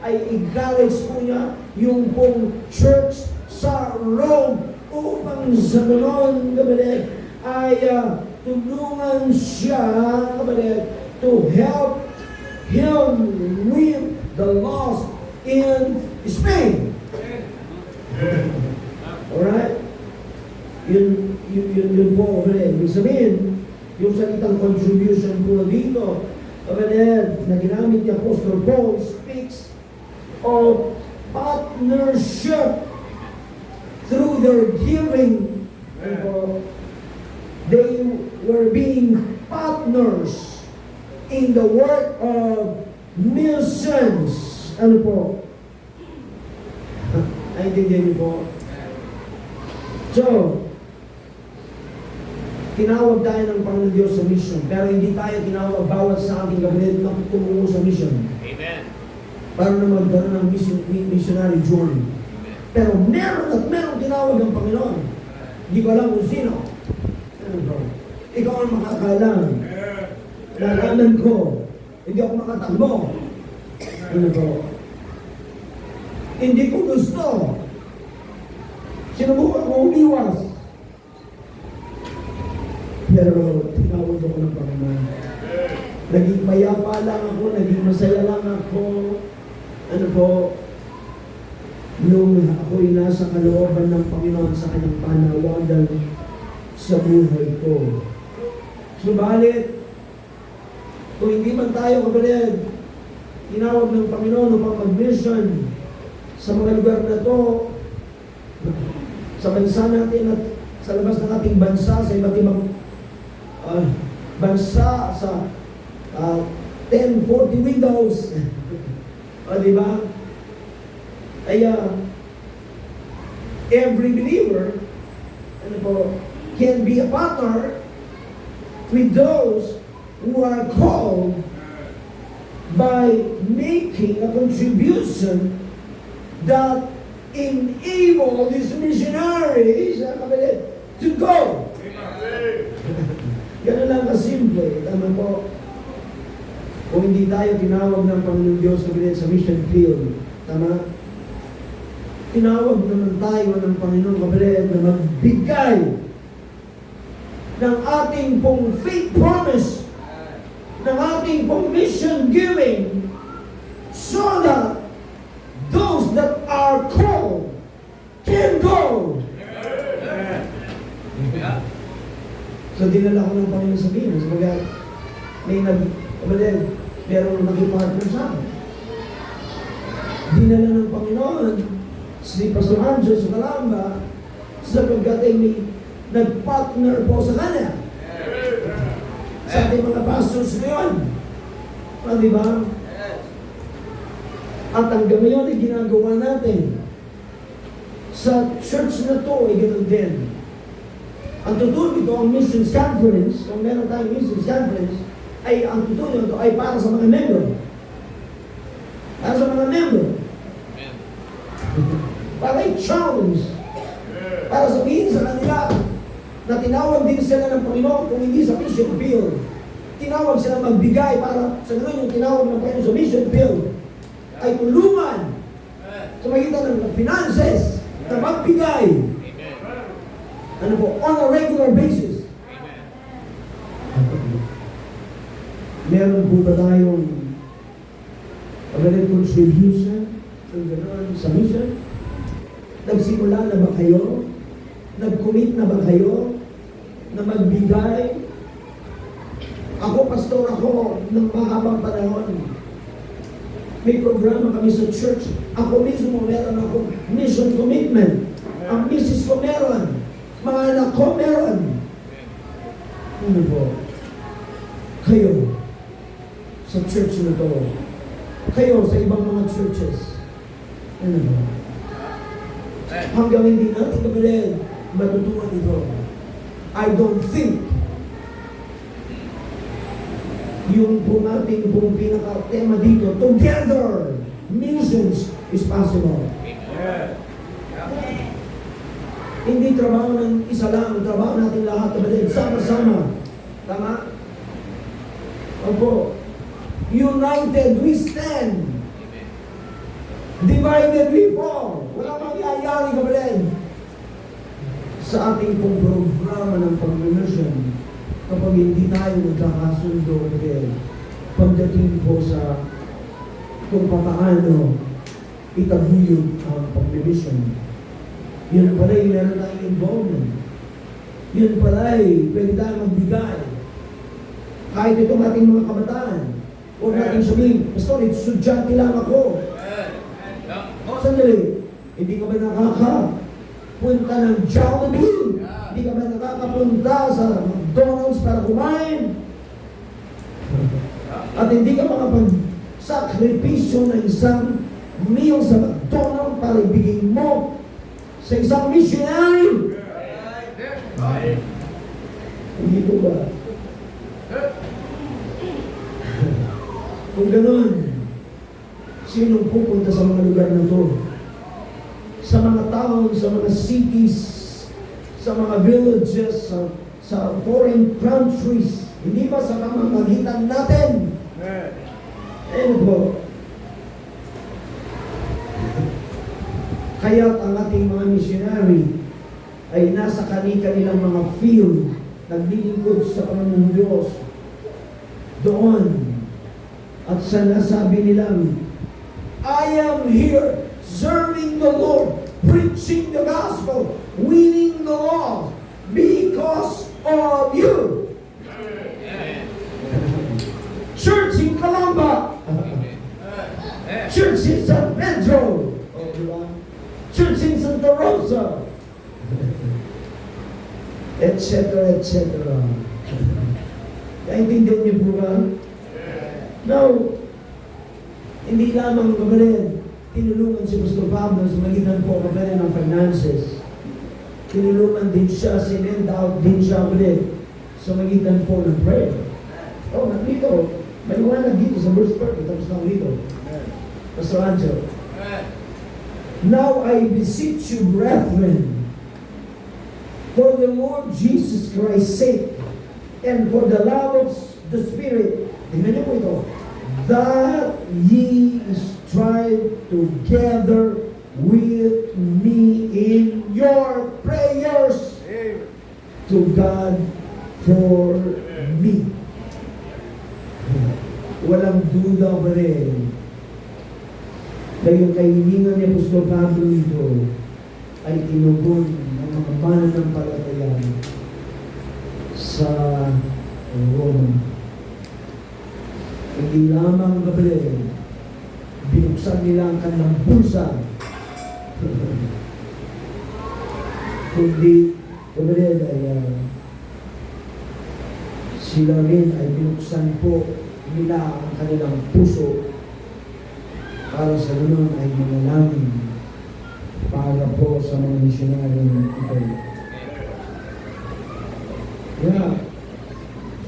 ay encourage po niya yung pong church sa Rome upang sa ganon, kapatid, ay tulungan siya, kapatid, to help him win the lost in Spain. Alright? Yun po, kapatid. Ibig sabihin, yung salitang contribution po dito, kapatid, na ginamit ni Apostle Paul speaks of partnership through their giving. They were being partners in the work of missions. Ano po? Naintindihan niyo po? So, tinawag tayo ng Panginoon Diyos sa mission, pero hindi tayo tinawag bawat sa ating kapatid na tumungo sa mission. Amen. Para na magkaroon ng missionary journey. Pero meron tinawag ng Panginoon. Hindi ko alam kung sino. Ano bro? Ikaw ang makakaalam. Nalaman ko. Hindi ako makatakbo. Ano bro? Hindi ko gusto. Sinubukan ko umiwas. Pero tinawag ako ng Panginoon. Naging mayapa lang ako, naging masaya lang ako. Ano po? Nung ako'y nasa kalooban ng Panginoon sa kanyang panawagan sa buhay ko. Subalit, kung hindi man tayo, kapatid, tinawag ng Panginoon upang mag-mission sa mga lugar na to, sa bansa natin at sa labas ng ating bansa, sa iba't ibang bansa, sa 1040 windows. O, diba? Ay, every believer, ano po, can be a partner with those who are called by making a contribution that enable these missionaries to go. Ganun lang kasimple. Tama po. Kung hindi tayo tinawag ng Panginoon Diyos sa mission field, tama? Tinawag naman tayo ng Panginoon kapatid na magbigay ng ating pong faith promise, ng ating pong mission giving, so that those that are called can go. So dinala ko ng Panginoon sa Pinas, sabagat may kapatid, merong nag-partner sa akin. Dinala ng Panginoon si Pastor Angel sa Calamba sapagkat ay may nag-partner po sa kanya. Sa ating mga pastors ngayon. Di ba? At hanggang ngayon ay ginagawa natin. Sa church na to ay ganoon din. Ang tutulong ito, ang missions conference, kung meron tayong missions conference, ay ang tutulong ito ay para sa mga member. Para sa mga member. Para i-challenge. Para sabihin sa kanila na tinawag din sila ng Panginoon kung hindi sa mission field. Tinawag sila magbigay para sa ganoon yung tinawag ng Panginoon sa mission field. ay tulungan sa magitan ng finances na magbigay. Amen. Ano po? On a regular basis. Amen. Meron po ba tayong pagalit contribution ng gano'n sa mission? Nagsimula na ba kayo? Nag-commit na ba kayo na magbigay? Ako, pastor ako, ng mahabang panahon. May programa kami sa church. Ako mismo, meron ako mission commitment. Ang misis ko meron. Mga anak ko meron. Ano po? Kayo, sa church na to, kayo sa ibang mga churches, ano ba? Hanggang hindi natin kabilang matutunan ito. I don't think yung pong ating pong pinaka-tema dito, together, missions is possible. Hindi trabaho ng isa lang, trabaho natin lahat kabilang, sama-sama. Tama? Opo. United we stand. Divided we fall. Walang mangyayari kabilang sa ating pong programa ng pag-mission kapag hindi tayo nagkakasundo kabilang pagdating po sa kung paano itaguyod ang pag-mission. Yun pala yung meron tayong involvement. Yun pala pwede tayong magbigay. Kahit itong ating mga kabataan, huwag natin sabihin, Pastor, estudyante lang ako. Sandali, hindi ka ba nakakapunta ng Jollibee? Hindi ka ba nakakapunta sa McDonald's para kumain? At hindi ka makapag-sakripisyo ng isang meal sa McDonald's para ibigay mo sa isang missionary? Hindi ko ba? Kung ganun, sinong pupunta sa mga lugar na to? Sa mga towns, sa mga cities, sa mga villages, sa foreign countries, hindi ba sa pamamagitan natin? Ano po? Kaya ang ating mga missionary ay nasa kanilang mga field, naglilingkod sa Panginoon Diyos doon. At sa nasabi nilang, I am here serving the Lord, preaching the gospel, winning the lost because of you. Amen. Church in Calamba, Amen. church in San Pedro, church in Santa Rosa, etc. etc. Naintindihan niyo po ba? Now, hindi lamang kabalit, tinulungan si Pastor Pablo sa magitan po kabalit ng finances. Tinulungan din siya, sinend out din siya kabalit sa magitan po ng prayer. Oh, nandito, may liwanag dito sa verse 30, tapos lang dito. Pastor Angel. Now I beseech you, brethren, for the Lord Jesus Christ's sake, and for the love of the Spirit, tingnan niyo po ito, that ye strive together with me in your prayers to God for me. Walang duda pa rin na yung kahilingan ni Apostol Pablo ito ay tinugon ng mga mananampalataya sa Roma. Hindi lamang gabi, binuksan nila ang kanilang bulsa. Kundi, gabi ay sila rin ay binuksan po nila ang kanilang puso para sa ganun ay manalangin para po sa mga misyonaryo ito. Yeah.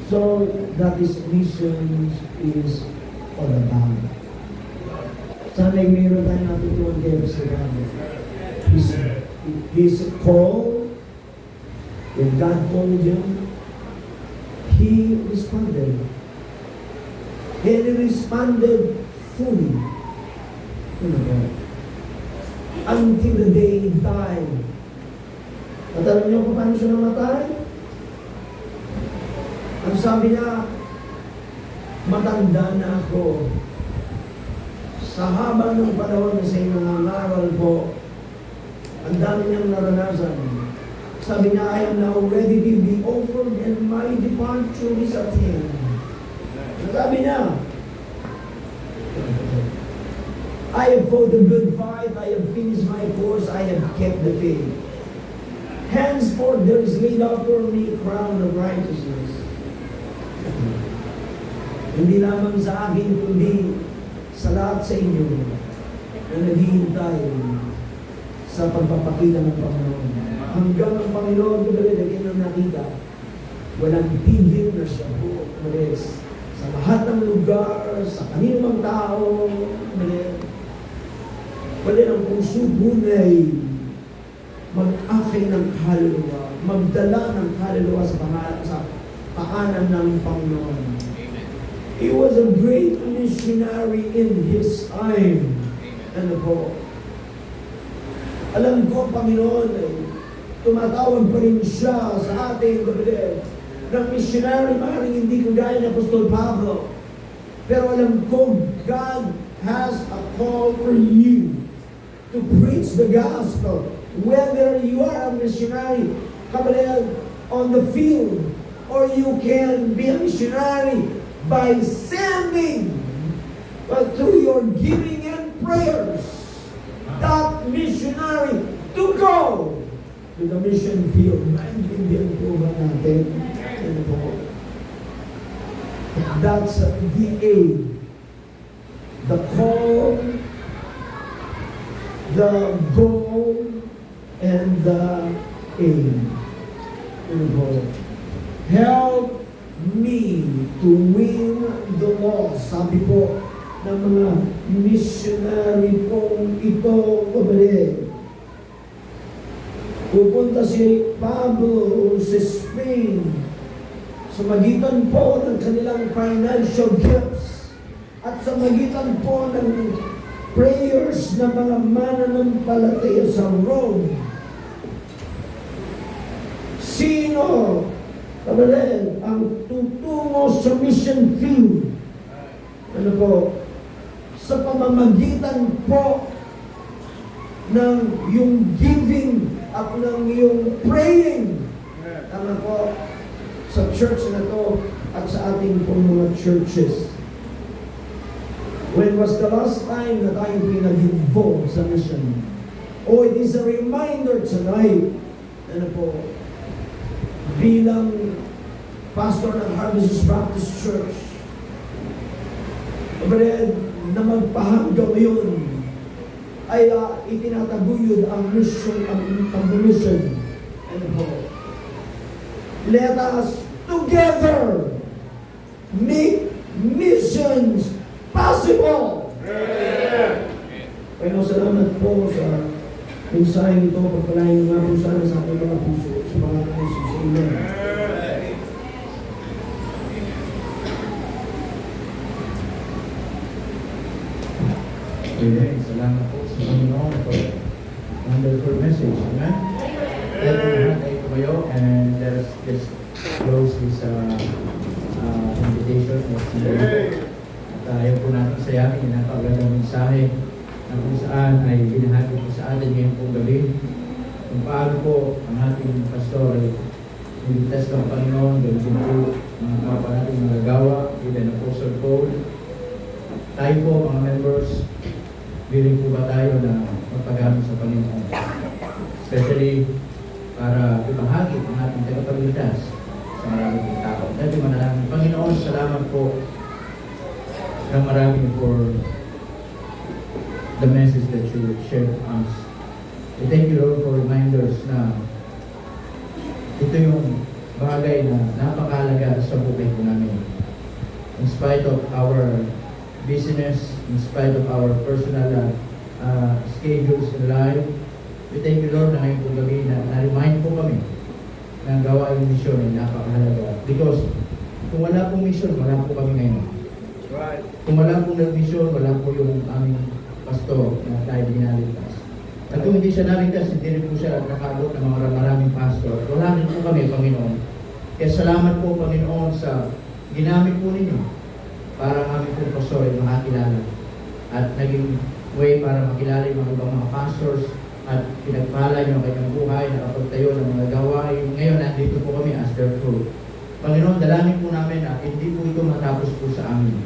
So, that is missions is all about. Sana'y mayroon tayo natutunan kay His call, when God called him, he responded. And he responded fully. Ano po? Until the day he died. At alam niyo kung paano siya namatay? Ang sabi niya, matanda na ako. Sa haba ng panahon na siya'y nangangaral po, ang dami niyang naranasan. Sabi niya, I am now ready to be offered and my departure is at hand. Sabi niya, I have fought a good fight, I have finished my course, I have kept the faith. Henceforth there is laid out for me a crown of righteousness. Hindi lamang sa akin, kundi sa lahat sa inyo na naghihintay sa pagpapakita ng Panginoon. Hanggang ang Panginoon, kumbaga, lagyan ng nakita, walang tigil na siya po, umalis. Sa lahat ng lugar, sa kaninumang tao, umalis. Wala ng puso bunay, mag-akay ng kaluluwa, magdala ng kaluluwa sa paanan ng Panginoon. Amen. He was a great missionary in his time. Ano po? Alam ko, Panginoon, tumatawag pa rin siya sa ating kapatid ng missionary, maaaring hindi kagaya ni Apostol Pablo. Pero alam ko, God has a call for you to preach the gospel. Whether you are a missionary, kapatid, on the field, or you can be a missionary by sending through your giving and prayers that missionary to go to the mission field. Maintindihan po ba natin? Ano po? That's the aim. The call, the goal, and the aim. Ano po? Help me to win the lost. Sabi po ng mga missionary pong ito, kabali. Pupunta si Pablo sa Spain sa magitan po ng kanilang financial gifts at sa magitan po ng prayers ng mga mananampalataya sa Rome. Sino, kabali, ang tutungo sa mission field? Ano po? Sa pamamagitan po ng yung giving at ng yung praying. Tama po, sa church na to at sa ating pong mga churches. When was the last time na tayo pinag-involve sa mission? Oh, it is a reminder tonight, ano po, bilang pastor ng Harvest Baptist Church, kapatid, na magpahanggang ngayon ay itinataguyod ang mission, ang pag-mission. Ano po? Let us together make missions possible. Kaya salamat po sa mensahe ito, pagpalain nga po sana sa ating mga puso, sa mga puso sa inyo. Amen. Salamat po sa Panginoon for wonderful message. Amen. Let me hand tayo tumayo and let us just close this invitation. At ayaw po natin sayahin yung napakagandang mensahe na kung saan ay binahagi po sa atin ngayon pong gabi. Kung paano po ang ating pastor ay niligtas ng Panginoon, ganun din po mga kapwa natin mga gawa, even Apostle Paul. Tayo po mga members, willing po ba tayo na magpagamit sa Panginoon? Especially para ibahagi ang ating tagapagligtas sa maraming pong tao. Dahil manalangin, Panginoon, salamat po ng marami for the message that you shared with us. We thank you, Lord, for reminders na ito yung bagay na napakahalaga sa buhay po namin. In spite of our business, in spite of our personal schedules in life, we thank you, Lord, na ngayon po gabi na-remind po kami na ang gawain mission ay napakahalaga. Because kung wala pong mission, wala po kami ngayon. Right. Kung wala pong mission, wala po yung aming pastor na tayo dinaligtas. At kung hindi siya naligtas, hindi rin po siya nakabot ng mga maraming pastor. Wala rin po kami, Panginoon. Kaya salamat po, Panginoon, sa ginamit po ninyo para ang aming pong pastor ay makakilala. At naging way para makilala yung mga ibang mga pastors at pinagpala yung kanyang buhay, nakapagtayo ng mga gawain. Ngayon, nandito po kami as their fruit. Panginoon, dalangin po namin na hindi po ito matapos po sa amin.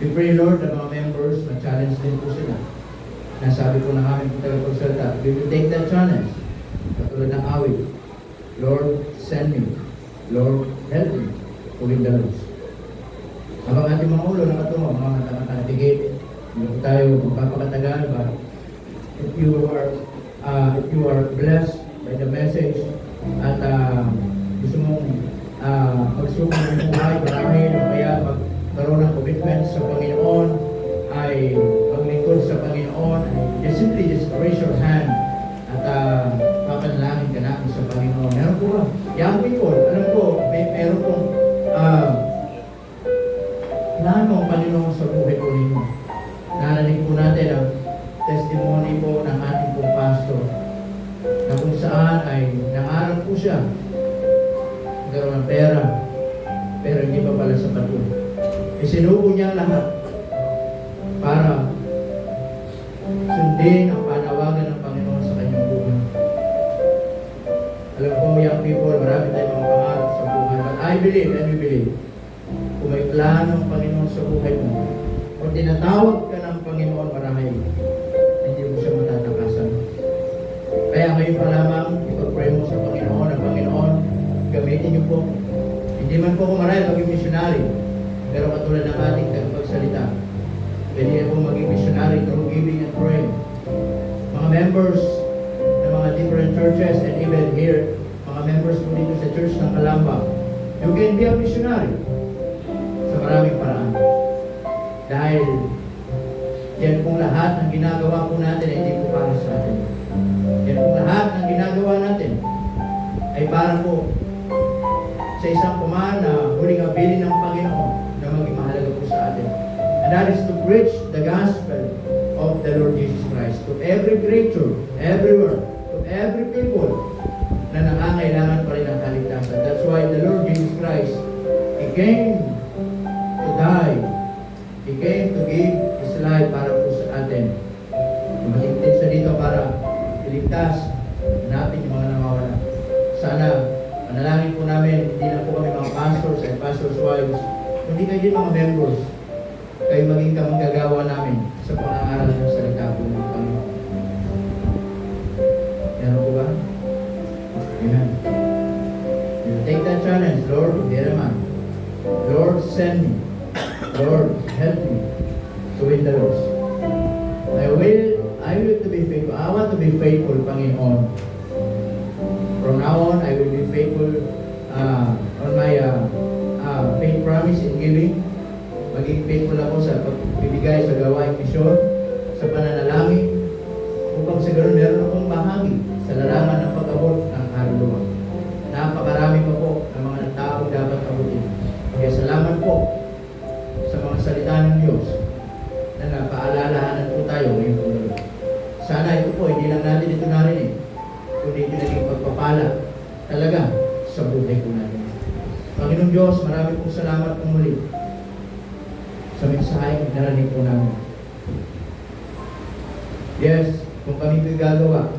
We pray, Lord, na mga members, na-challenge din po sila. Nasabi po ng aming tagapagsalita, we will take that challenge. Katulad ng awit, Lord, send me. Lord, help me to win the lost. Habang ating mga ulo nakatungo, mga matakatigit, hindi po tayo magpapakatagal, but if you are blessed by the message at gusto mong magsumang ng buhay, marami, o kaya magkaroon ng commitment sa Panginoon, ay maglingkod sa Panginoon, simply just raise your hand at papanalangin ka namin sa Panginoon. Meron po ba? Young people, alam ko, meron pong plano ang Panginoon sa buhay po ninyo. Narinig po natin ang testimony po ng ating pong pastor na kung saan ay nangarap po siya magkaroon ng pera, pero hindi pa pala sa pato. Isinubo niya lahat para sundin ang panawagan ng Panginoon sa kanyang buhay. Alam ko, young people, marami tayong mga pangarap sa buhay. But I believe and we believe, kung may plano ng Panginoon sa buhay mo, o tinatawag ka ng Panginoon marahil, hindi mo siya matatakasan. Kaya ngayon pa lamang, ipag-pray mo sa Panginoon, ang Panginoon, gamitin niyo po. Hindi man po ko marahil maging missionary, pero katulad ng ating tagapagsalita, pwede po maging missionary through giving and praying. Mga members ng mga different churches and even here, mga members po dito sa Church ng Calamba, you can be a missionary sa maraming paraan. Dahil yan pong lahat ng ginagawa po natin ay hindi po para sa atin. Yan pong lahat ng ginagawa natin ay para po sa isang kumaan na huling abilin ng Panginoon na maging mahalaga po sa atin. And that is to preach the gospel of the Lord Jesus Christ to every creature, everywhere, to every people na nangangailangan pa rin ng kaligtasan. That's why the Lord Jesus Christ, He came to die. He came to give His life para po sa atin. Tumating din sa dito para iligtas, hanapin yung mga nawawala. Sana, manalangin po namin, hindi lang po kami mga pastors and pastors' wives, hindi kayo din mga members. Kayo maging kamanggagawa namin sa pangangaral ng salita po ng Panginoon. Meron po ba? Amen. You take that challenge, Lord, here am I. Lord, send me. Lord, help me to win the lost. I will to be faithful. I want to be faithful, Panginoon. From now on, I will be faithful on my faith promise in giving. Maging faithful ako sa pagbibigay sa gawaing misyon, sa pananalangin, upang sa ganoon meron akong bahagi sa larangan ng pag-abot ng kaluluwa. Napakarami pa po ng mga taong dapat abutin. Kaya salamat po sa mga salita ng Diyos na napaalalahanan po tayo ngayong ulo. Sana ito po, hindi lang natin ito narinig, kundi ito naging pagpapala talaga sa buhay po natin. Panginoong Diyos, marami pong salamat po muli sa mensahe na narinig po namin. Yes, kung kami ito'y gagawa,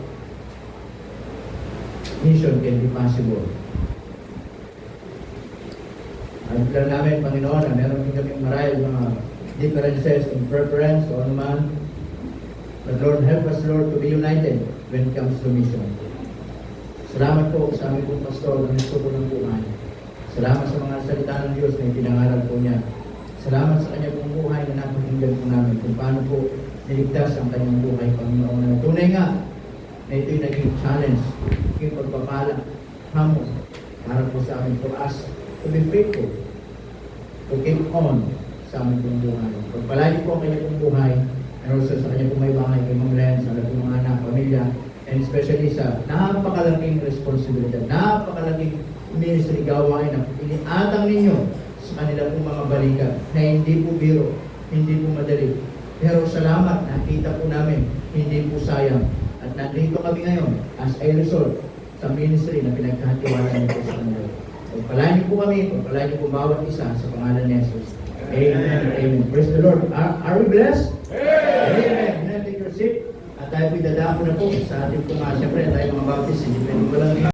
mission can be possible. Alam lang namin, Panginoon, na meron din kami marahil mga differences in preference o anuman. But Lord, help us, Lord, to be united when it comes to mission. Salamat po sa aming pong pastor na gusto po ng buhay. Salamat sa mga salita ng Diyos na ipinangaral po niya. Salamat sa kanyang pong buhay na napakinggan po namin kung paano po niligtas ang kanyang buhay, Panginoon. Na tunay nga na ito'y naging challenge, naging pagpapala, hamon, para po sa amin, for us to be faithful, to keep on sa aming pong buhay. Pagpalagi po ang kanyang pong buhay, and also sa kanyang pong may bahay, kay Ma'am Len, sa lahat ng mga anak, pamilya, and especially sa napakalaking responsibilidad, napakalaking ministry gawain na iniatang ninyo sa kanila pong mga balikat na hindi po biro, hindi po madali. Pero salamat, nakita po namin, hindi po sayang. At nandito kami ngayon as a result sa ministry na pinagkahatiwalaan niyo po sa kanila. Pagpalain niyo po kami, pagpalain niyo po bawat isa sa pangalan ni Jesus. Amen. Amen. Praise the Lord. Are we blessed? Amen. Amen. Take your seat. At tayo po dadako na po sa ating siyempre tayo mga baptist, hindi pwede ko lang